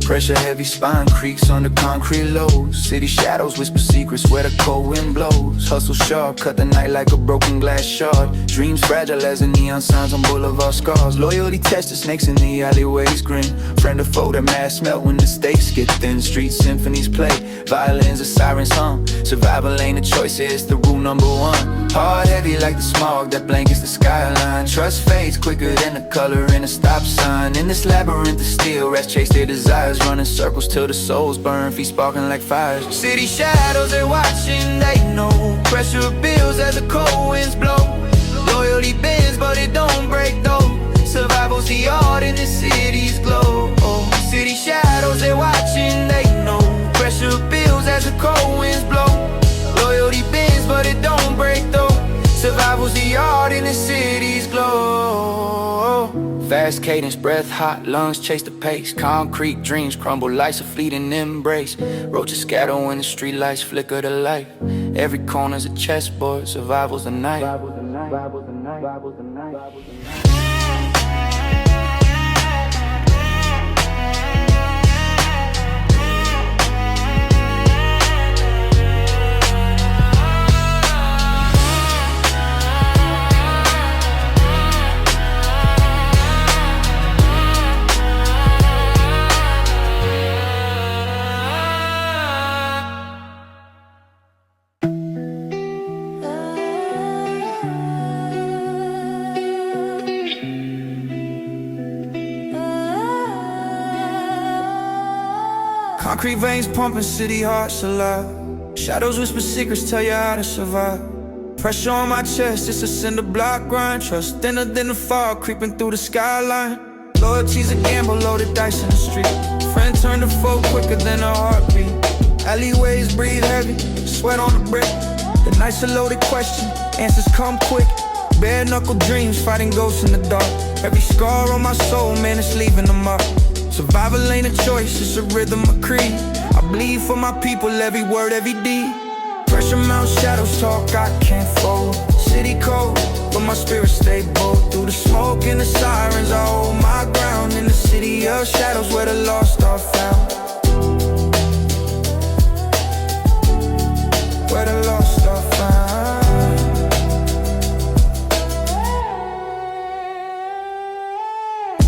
Pressure heavy spine creaks under concrete lows. City shadows whisper secrets where the cold wind blows. Hustle sharp, cut the night like a broken glass shard. Dreams fragile as the neon signs on boulevard scars. Loyalty tested, snakes in the alleyways grin. Friend or foe, that mask melt when the stakes get thin. Street symphonies play, violins, a sirens hum. Survival ain't a choice, it's the rule number 1. Heart heavy like the smog that blankets the skyline. Trust fades quicker than the color in a stop sign. In this labyrinth of steel, rest chase their desires. Running circles till the souls burn, feet sparking like fires. City shadows, they're watching, they know. Pressure builds as the cold winds blow. Loyalty bends, but it don't break though. Survival's the art in the city's glow. Oh, city shadows, they're watching, they know. Pressure builds as the cold winds blow. Loyalty bends, but it don't break though. Survival's the art in the city's glow. Fast cadence, breath hot, lungs chase the pace. Concrete dreams crumble, life's a fleeting embrace. Roaches scatter when the street lights flicker to life. Every corner's a chessboard, survival's the night. Concrete veins pumping, city hearts alive. Shadows whisper secrets, tell you how to survive. Pressure on my chest, it's a cinder block grind. Trust thinner than the fog, creeping through the skyline. Loyalty's a gamble, loaded dice in the street. Friend turned to foe quicker than a heartbeat. Alleyways breathe heavy, sweat on the brick. The night's a loaded question, answers come quick. Bare knuckle dreams, fighting ghosts in the dark. Every scar on my soul, man, it's leaving a mark. Survival ain't a choice, it's a rhythm, a creed. I bleed for my people, every word, every deed. Pressure mounts, shadows talk, I can't fold. City cold, but my spirit stay bold. Through the smoke and the sirens, I hold my ground. In the city of shadows where the lost are found. Where the lost are found.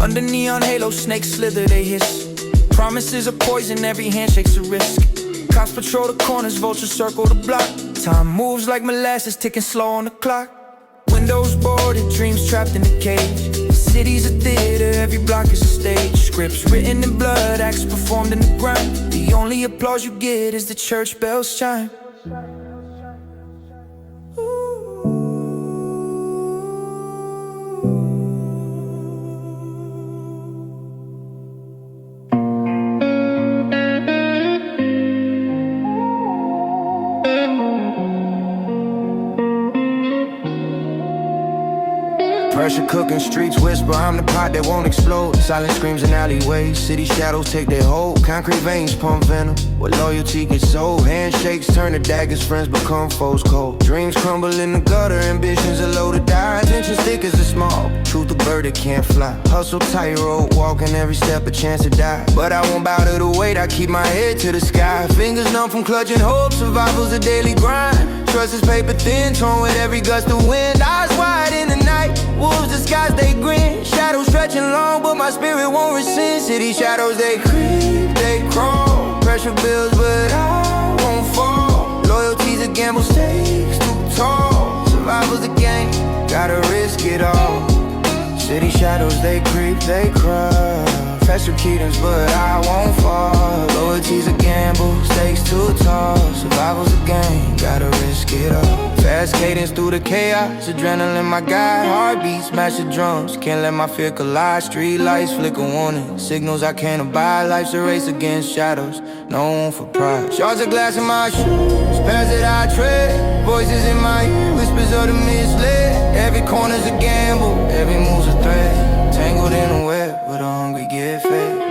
Under neon halo, snakes slither, they hiss. Promises are poison, every handshake's a risk. Cops patrol the corners, vultures circle the block. Time moves like molasses, ticking slow on the clock. Windows boarded, dreams trapped in a cage. The city's a theater, every block is a stage. Scripts written in blood, acts performed in the ground. The only applause you get is the church bells chime. Pressure cooking, streets whisper, I'm the pot that won't explode. Silent screams in alleyways, city shadows take their hold. Concrete veins pump venom, where loyalty gets sold. Handshakes turn to daggers, friends become foes cold. Dreams crumble in the gutter, ambitions are low to die. Attention thick as a small, truth a bird that can't fly. Hustle tightrope, walking every step a chance to die. But I won't bow to the weight, I keep my head to the sky. Fingers numb from clutching hope, survival's a daily grind. Trust is paper thin, torn with every gust of wind. Eyes wide in the night, wolves disguise they grin. Shadows stretching long, but my spirit won't rescind. City shadows, they creep, they crawl. Pressure builds, but I won't fall. Loyalty's a gamble, stakes too tall. Survival's a game, gotta risk it all. City shadows, they creep, they crawl. Faster cadence, but I won't fall. Loyalty's a gamble, stakes too tall. Survival's a game, gotta risk it all. Fast cadence through the chaos, adrenaline my guide. Heartbeats, smash the drums, can't let my fear collide. Street lights flicker warning, signals I can't abide. Life's a race against shadows, known for pride. Shards of glass in my shoes, paths that I tread. Voices in my ear, whispers of the misled. Every corner's a gamble, every move's a threat. Tangled in a web, but the hungry get fed.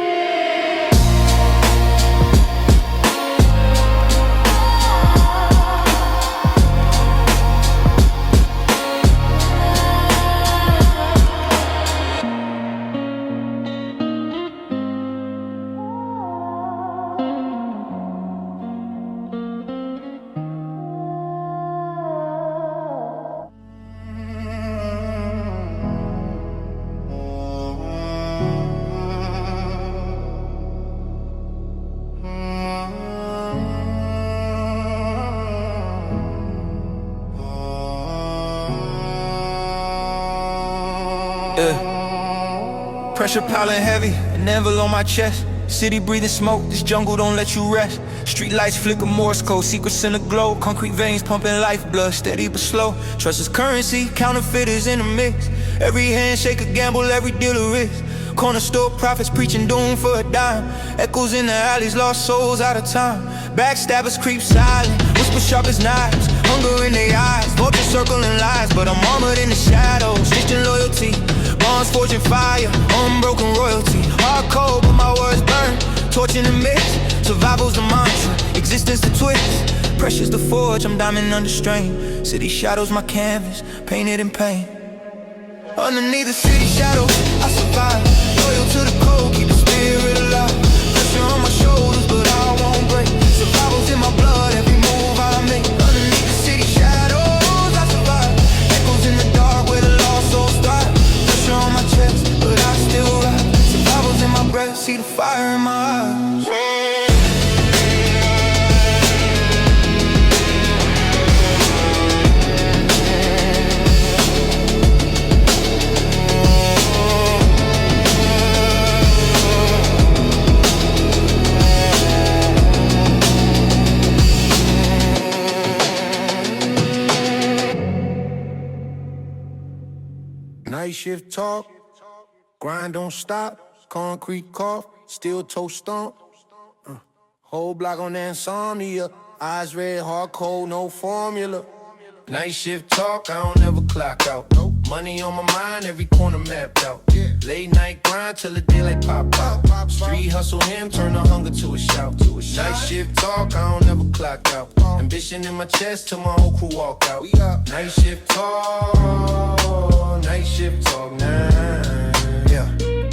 Pressure piling heavy, an anvil on my chest. City breathing smoke, this jungle don't let you rest. Street lights flicker Morse code, secrets in the glow. Concrete veins pumping lifeblood, steady but slow. Trust is currency, counterfeiters in the mix. Every handshake a gamble, every deal a risk. Corner store prophets preaching doom for a dime. Echoes in the alleys, lost souls out of time. Backstabbers creep silent, whisper sharp as knives. Hunger in their eyes, vultures circling lies. But I'm armored in the shadows, stitched in loyalty. Bonds forging fire, unbroken royalty. Hard cold, but my words burn. Torch in the mix, survival's the mantra. Existence the twist, pressure's the forge. I'm diamond under strain. City shadows my canvas, painted in pain. Underneath the city shadows, I survive. Loyal to the code, keep the spirit alive. Pressure on my shoulders, but I won't break. Survival's in my blood, every move I make. Underneath the city shadows, I survive. Echoes in the dark where the lost souls thrive. Pressure on my chest, but I still rise. Survival's in my breath, see the fire in my eyes. Night shift talk, grind don't stop, concrete cough, steel toe stomp. Whole block on insomnia, eyes red, hard cold, no formula. Night shift talk, I don't ever clock out. Money on my mind, every corner mapped out. Late night grind till the daylight pop out. Street hustle him, turn the hunger to a shout. Night shift talk, I don't ever clock out. Ambition in my chest till my whole crew walk out. Night shift talk, night shift talk now. Yeah.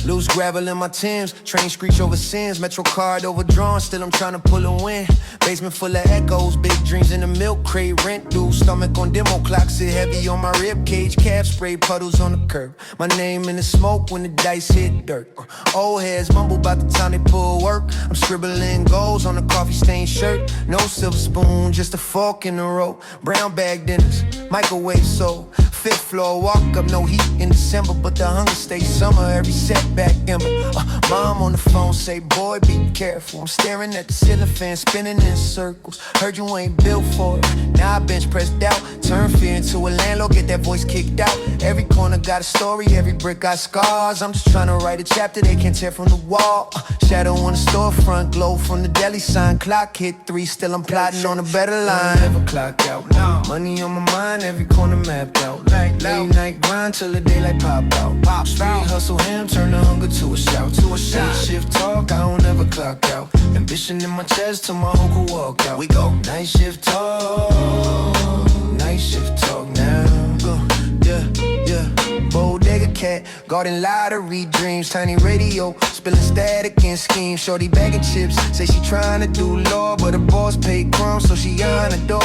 Loose gravel in my Timbs, train screech over sins. Metro card overdrawn, still I'm tryna pull a win. Basement full of echoes, big dreams in the milk crate. Rent due, stomach on demo clock, sit heavy on my rib cage. Calf spray puddles on the curb. My name in the smoke when the dice hit dirt. Old heads mumble about the time they pull work. I'm scribbling goals on a coffee stained shirt. No silver spoon, just a fork in the road. Brown bag dinners, microwave soul. Fifth floor, walk up, no heat in December, but the hunger stays summer. Every setback, gambling. Mom on the phone say, boy, be careful. I'm staring at the ceiling fan, spinning in circles. Heard you ain't built for it. Now I bench pressed out, turn fear into a landlord, get that voice kicked out. Every corner got a story, every brick got scars. I'm just trying to write a chapter they can't tear from the wall. Shadow on the storefront, glow from the deli sign. Clock hit 3, still I'm plotting on a better line. Never clock out, money on my mind, every corner mapped out. Late night grind till the daylight pop out. Street hustle him, turn the hunger to a shout. Night shift talk, I don't ever clock out. Ambition in my chest till my uncle walk out. We go night shift talk now. Yeah. Bodega cat, garden lottery dreams, tiny radio, spilling static and schemes. Shorty bagging chips, say she tryna do law, but her boss paid crumbs, so she on the door.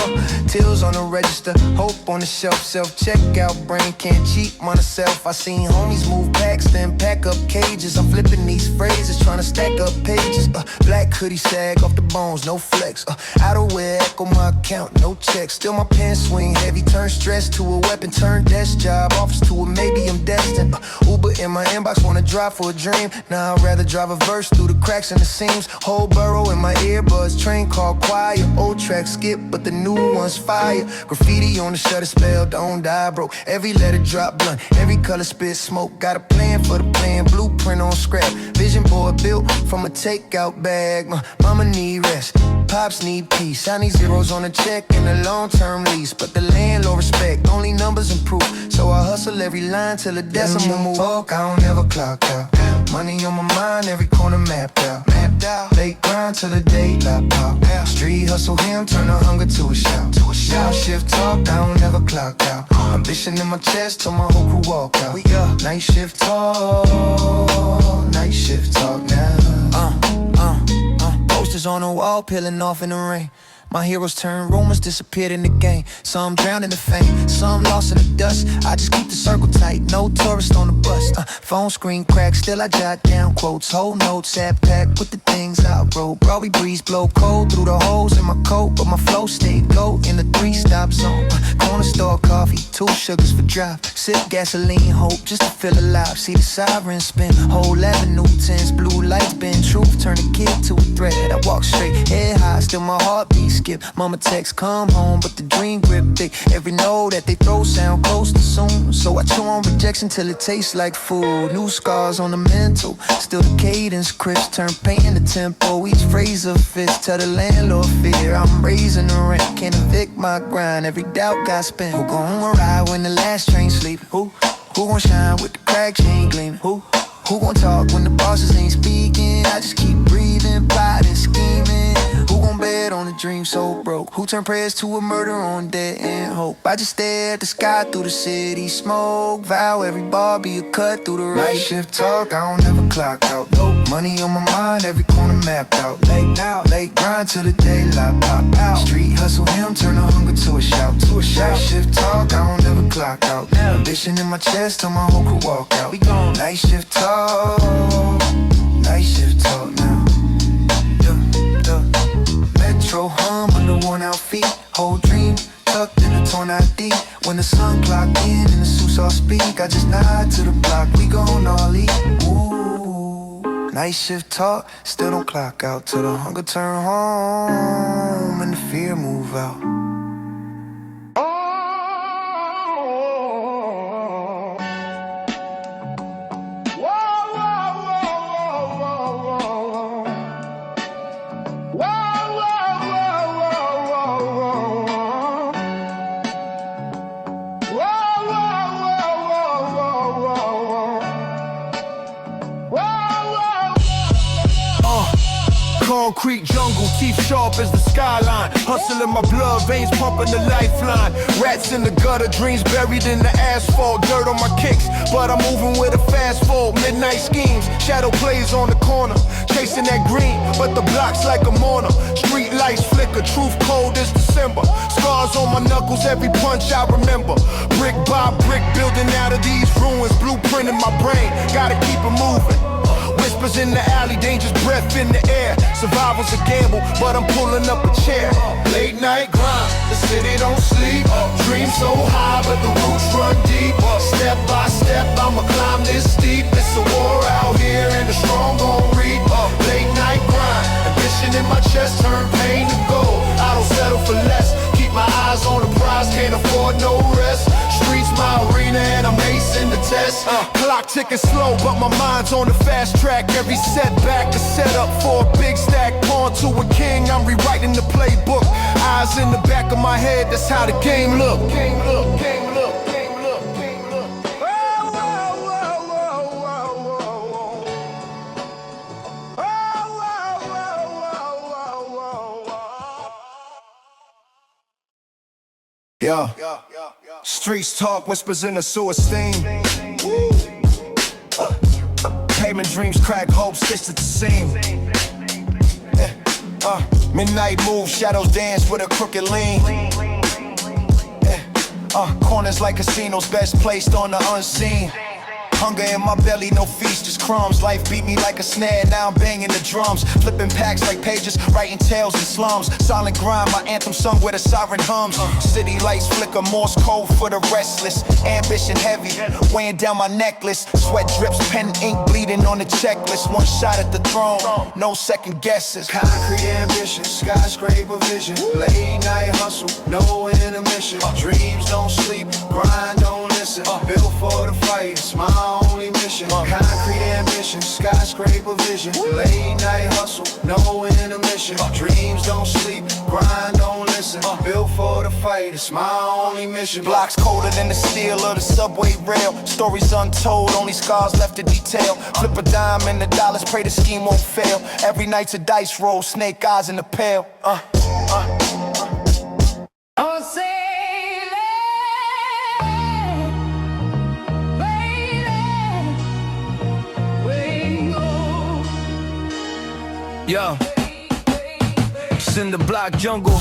Tills on the register, hope on the shelf, self-checkout, brain can't cheat on herself. I seen homies move packs, then pack up cages. I'm flipping these phrases, tryna stack up pages. Black hoodie sag off the bones, no flex. Outerwear echo my account, no checks. Still my pants swing heavy, turn stress to a weapon, turn desk job, office to a maybe I'm destined. Uber in my inbox, wanna drive for a dream. Now I'd rather drive a verse through the cracks in the seams. Whole burrow in my earbuds, train called choir. Old tracks skip, but the new one's fire. Graffiti on the shutter, spell, don't die, bro. Every letter drop blunt, every color spit smoke. Got a plan for the plan, blueprint on scrap. Vision board built from a takeout bag. Mama need rest, pops need peace. I need zeros on a check and a long-term lease, but the landlord respect, only numbers improve. So I hustle every line till the decimal move. Talk, I don't ever clock out. Money on my mind, every corner mapped out. Late grind till the daylight pop. Street hustle him, turn the hunger to a shout. Night shift talk, I don't ever clock out. Ambition in my chest till my whole crew walk out. We got night shift talk now. Posters on the wall, peeling off in the rain. My heroes turn rumors, disappeared in the game. Some drowned in the fame, some lost in the dust. I just keep the circle tight, no tourist on the bus. Phone screen cracked, still I jot down quotes. Whole notes, app packed with the things I wrote. Broadway breeze blow cold through the holes in my coat, but my flow stayed gold in the 3-stop zone. Corner store coffee, 2 sugars for drive. Sip gasoline, hope just to feel alive. See the sirens spin, whole avenue tense. Blue lights bend, truth turn a kid to a threat. I walk straight, head high, still my heartbeat skip. Mama text, come home, but the dream grip thick. Every note that they throw sound close to soon. So I chew on rejection till it tastes like food. New scars on the mental, still the cadence crisp. Turn pain into tempo, each phrase a fist. Tell the landlord fear, I'm raising the rent. Can't evict my grind, every doubt got spent. Who gon' ride when the last train sleep? Who gon' shine with the crack chain gleaming? Who gon' talk when the bosses ain't speaking? I just keep breathing, plotting, scheming. Who gon' bet on a dream so broke? Who turn prayers to a murder on dead end hope? I just stare at the sky through the city smoke. Vow every bar be a cut through the right. Night shift talk, I don't ever clock out. Nope. Money on my mind, every corner mapped out. Late grind till the daylight pop out. Street hustle him, turn the hunger to a shout. Night shift talk, I don't ever clock out. Ambition in my chest till my whole crew walk out. We gon' night shift talk now. Metro hum under worn out feet. Whole dream tucked in a torn out deep. When the sun clocked in and the suits all speak, I just nod to the block, we gon' all eat. Ooh, night shift talk, still don't clock out. Till the hunger turn home and the fear move out. Concrete jungle, teeth sharp as the skyline. Hustle in my blood, veins pumping the lifeline. Rats in the gutter, dreams buried in the asphalt. Dirt on my kicks, but I'm moving with a fast fall. Midnight schemes, shadow plays on the corner. Chasing that green, but the block's like a mourner. Street lights flicker, truth cold as December. Scars on my knuckles, every punch I remember. Brick by brick, building out of these ruins. Blueprint in my brain, gotta keep it moving. Whispers in the alley, dangerous breath in the air. Survival's a gamble, but I'm pulling up a chair. Late night grind, the city don't sleep. Dreams so high, but the roots run deep. Step by step, I'ma climb this steep. It's a war out here in the process. Clock ticking slow, but my mind's on the fast track. Every setback is set up for a big stack. Pawn to a king, I'm rewriting the playbook. Eyes in the back of my head, that's how the game look. Game look, game look. Yeah. Streets talk, whispers in the sewer steam. Pavement dreams crack, hope stitched at the seam. Midnight move, shadows dance with a crooked lean. Corners like casinos, best placed on the unseen. Hunger in my belly, no feast, just crumbs. Life beat me like a snare, now I'm banging the drums. Flipping packs like pages, writing tales in slums. Silent grind, my anthem sung where the siren hums. City lights flicker, Morse code for the restless. Ambition heavy, weighing down my necklace. Sweat drips, pen ink bleeding on the checklist. One shot at the throne, no second guesses. Concrete ambition, skyscraper vision. Late night hustle, no intermission. Dreams don't sleep, grind don't listen. Built for the fight, it's my only mission. Concrete ambition, skyscraper vision. Late night hustle, no intermission. Dreams don't sleep, grind don't listen. Built for the fight, it's my only mission. Blocks colder than the steel of the subway rail. Stories untold, only scars left to detail. Flip a dime and the dollars, pray the scheme won't fail. Every night's a dice roll, snake eyes in the pail. Yo, it's in the block jungle,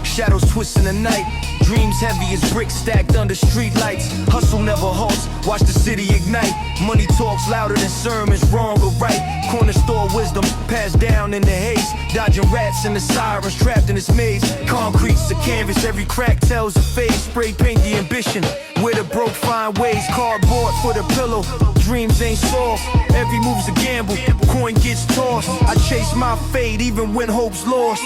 shadows twist in the night. Dreams heavy as bricks stacked under street lights. Hustle never halts, watch the city ignite. Money talks louder than sermons, wrong or right. Corner store wisdom, passed down in the haze. Dodging rats and the sirens, trapped in this maze. Concrete's a canvas, every crack tells a face. Spray paint the ambition, where the broke find ways. Cardboard for the pillow, dreams ain't soft. Every move's a gamble, coin gets tossed. I chase my fate even when hope's lost.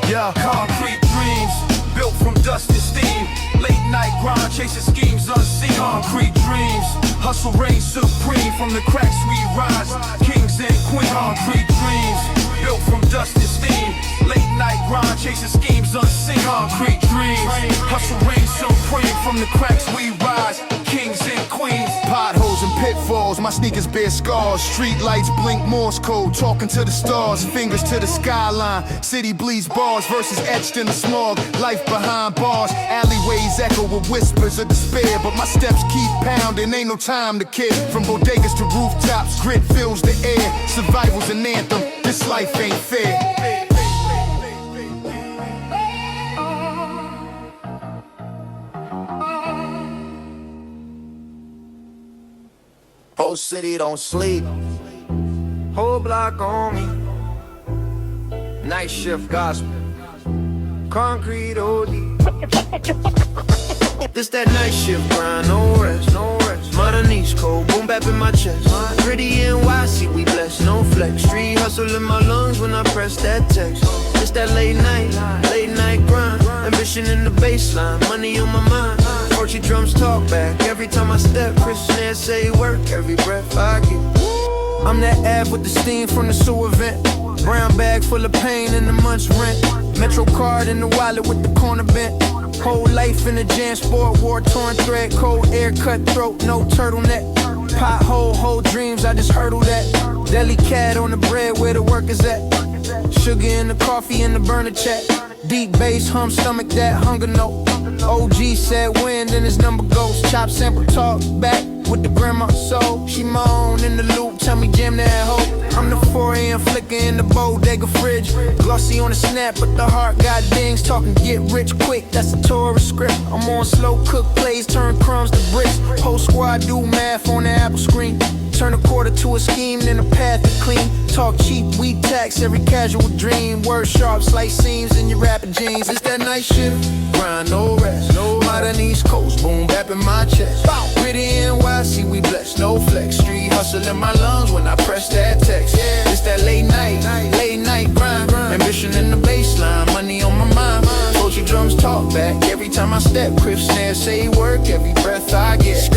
Yeah, concrete dreams, built from dust and steam. Late night grind, chasing schemes unseen. Concrete dreams, hustle reigns supreme. From the cracks we rise, kings and queens. Concrete dreams, built from dust and steam. Late night grind, chasing schemes unseen. Concrete dreams, hustle reigns supreme. From the cracks we rise, kings and queens. Potholes and pitfalls, my sneakers bear scars. Street lights blink Morse code, talking to the stars. Fingers to the skyline, city bleeds bars. Verses etched in the smog, life behind bars. Alleyways echo with whispers of despair, but my steps keep pounding, ain't no time to care. From bodegas to rooftops, grit fills the air. Survival's an anthem, this life ain't fair. Whole city don't sleep, whole block on me. Night shift gospel, concrete OD. This that night shift grind, no rest, no rest. Modern East Coast, boom bap in my chest. Pretty NYC, we blessed, no flex. Street hustle in my lungs when I press that text. It's that late night grind. Ambition in the baseline, money on my mind. Orchard drums talk back every time I step. Chris Snare say work every breath I get. I'm that ab with the steam from the sewer vent. Brown bag full of pain and the month's rent. Metro card in the wallet with the corner bent. Whole life in a jam sport, war torn thread. Cold air, cut throat, no turtleneck. Pothole, whole dreams, I just hurdle that. Deli cat on the bread where the work is at. Sugar in the coffee and the burner chat. Deep bass, hum, stomach that hunger note. OG said when, then his number goes. Chop sample talk back with the grandma soul. She moan in the loop, tell me jam that hoe. I'm the 4 a.m. flicker in the bodega fridge. Glossy on the snap, but the heart got dings. Talking get rich quick, that's a tourist script. I'm on slow cook plays, turn crumbs to bricks. Whole squad do math on the Apple screen. Turn a quarter to a scheme, then a path to clean. Talk cheap, we tax every casual dream. Word sharp, slice seams in your rapper jeans. It's that night shift, grind, no rest. No modern East Coast, boom, bap in my chest. Pretty NYC, we blessed, no flex. Street hustle in my lungs when I press that text. It's that late night grind. Ambition in the baseline, money on my mind. Poetry drums talk back every time time I step, crib snare, say work, every breath I get.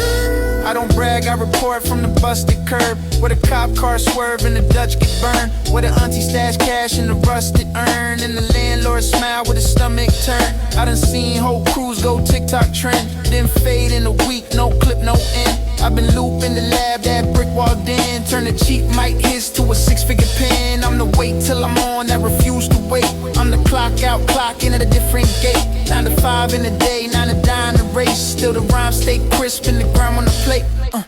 I don't brag, I report from the busted curb, where the cop car swerve and the Dutch get burned, where the auntie stash cash in the rusted urn, and the landlord smile with his stomach turn. I done seen whole crews go TikTok trend, then fade in a week, no clip, no end. I've been looping the lab, that brick walled in, turn a cheap mic hiss to a six-figure pen. I'm the wait till I'm on, that refuse to wait. I'm the clock out, clock in at a different gate. 9 to 5 in the day, 9 to die in the race. Still the rhyme stay crisp and the grime on the plate.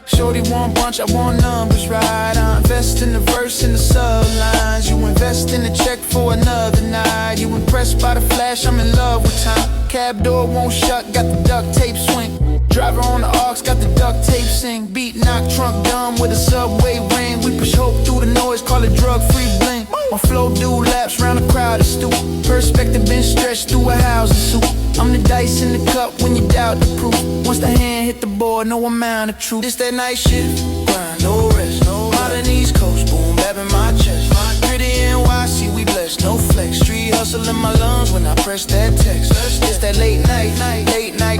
Shorty want bunch, I want numbers right. I invest in the verse and the sublines. You invest in the check for another night. You impressed by the flash, I'm in love with time. Cab door won't shut, got the duct tape swing. Driver on the aux, got the duct tape sing. Beat knock, trunk dumb with a subway ring. We push hope through the noise, call it drug-free bling. My flow do laps round the crowd, it's stoop. Perspective been stretched through a housing suit. I'm the dice in the cup when you doubt the proof. Once the hand hit the board, no amount of truth. This that night shift, grind, no rest. Modern East Coast, boom, bap in my chest. Gritty NYC, we blessed, no flex. Street hustle in my lungs when I press that text. It's that late night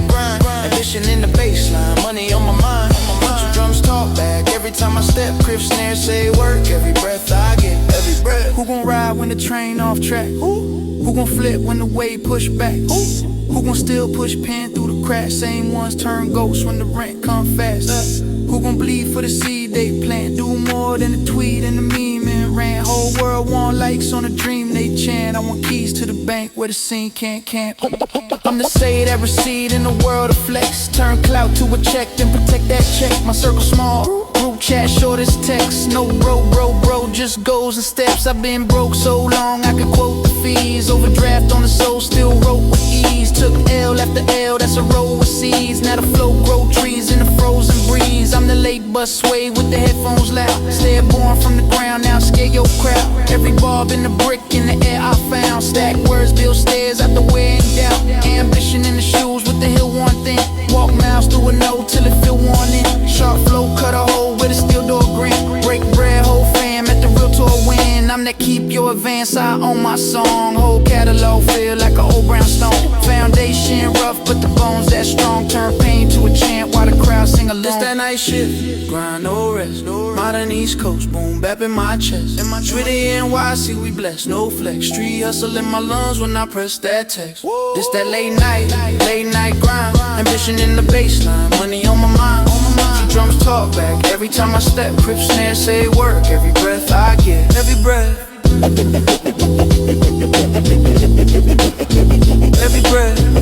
grind. Ambition in the baseline, money on my mind. Bunch of drums talk back every time I step. Crib snare say work, every breath I get, every breath. Who gon' ride when the train off track? Who gon' flip when the wave push back? Who gon' still push pen through the cracks? Same ones turn ghosts when the rent come fast. Who gon' bleed for the seed they plant? Do more than the tweet and the meme and rant. Whole world want likes on a dream they chant. I want keys to the bank where the scene can't camp. I'm the say that receipt in the world of flex. Turn clout to a check, then protect that check. My circle small, group chat short as text. No bro, just goes and steps. I've been broke so long I could quote the fees. Overdraft on the soul, still wrote with ease. Took L after L, that's a roll with seeds. Now the flow grow trees in the frozen breeze. I'm the late bus sway with the headphones loud. Stay born from the ground, now scare your crowd. Every bob in the brick in the air I found. Stack words, build stairs out the way in doubt. Ambition in the shoes with the hill one thing. Walk miles through a no till it feel worn in. Sharp flow, cut a hole with a steel door grin. Break bread, whole fam at the real tour win. I'm that keep your advance, I own my song. Whole catalog feel like an old brown stone. Foundation rough, but the bones that strong. Turn pain to a chant while the crowd sing along. This that night shift, grind, no rest. Modern East Coast, boom, bap in my chest. Twitty NYC, we blessed, no flex. Street hustle in my lungs when I press that text. This that late night grind. Ambition in the baseline, money on my mind. Drums talk back every time I step. Crib snare say work, every breath I get, every breath. Every breath.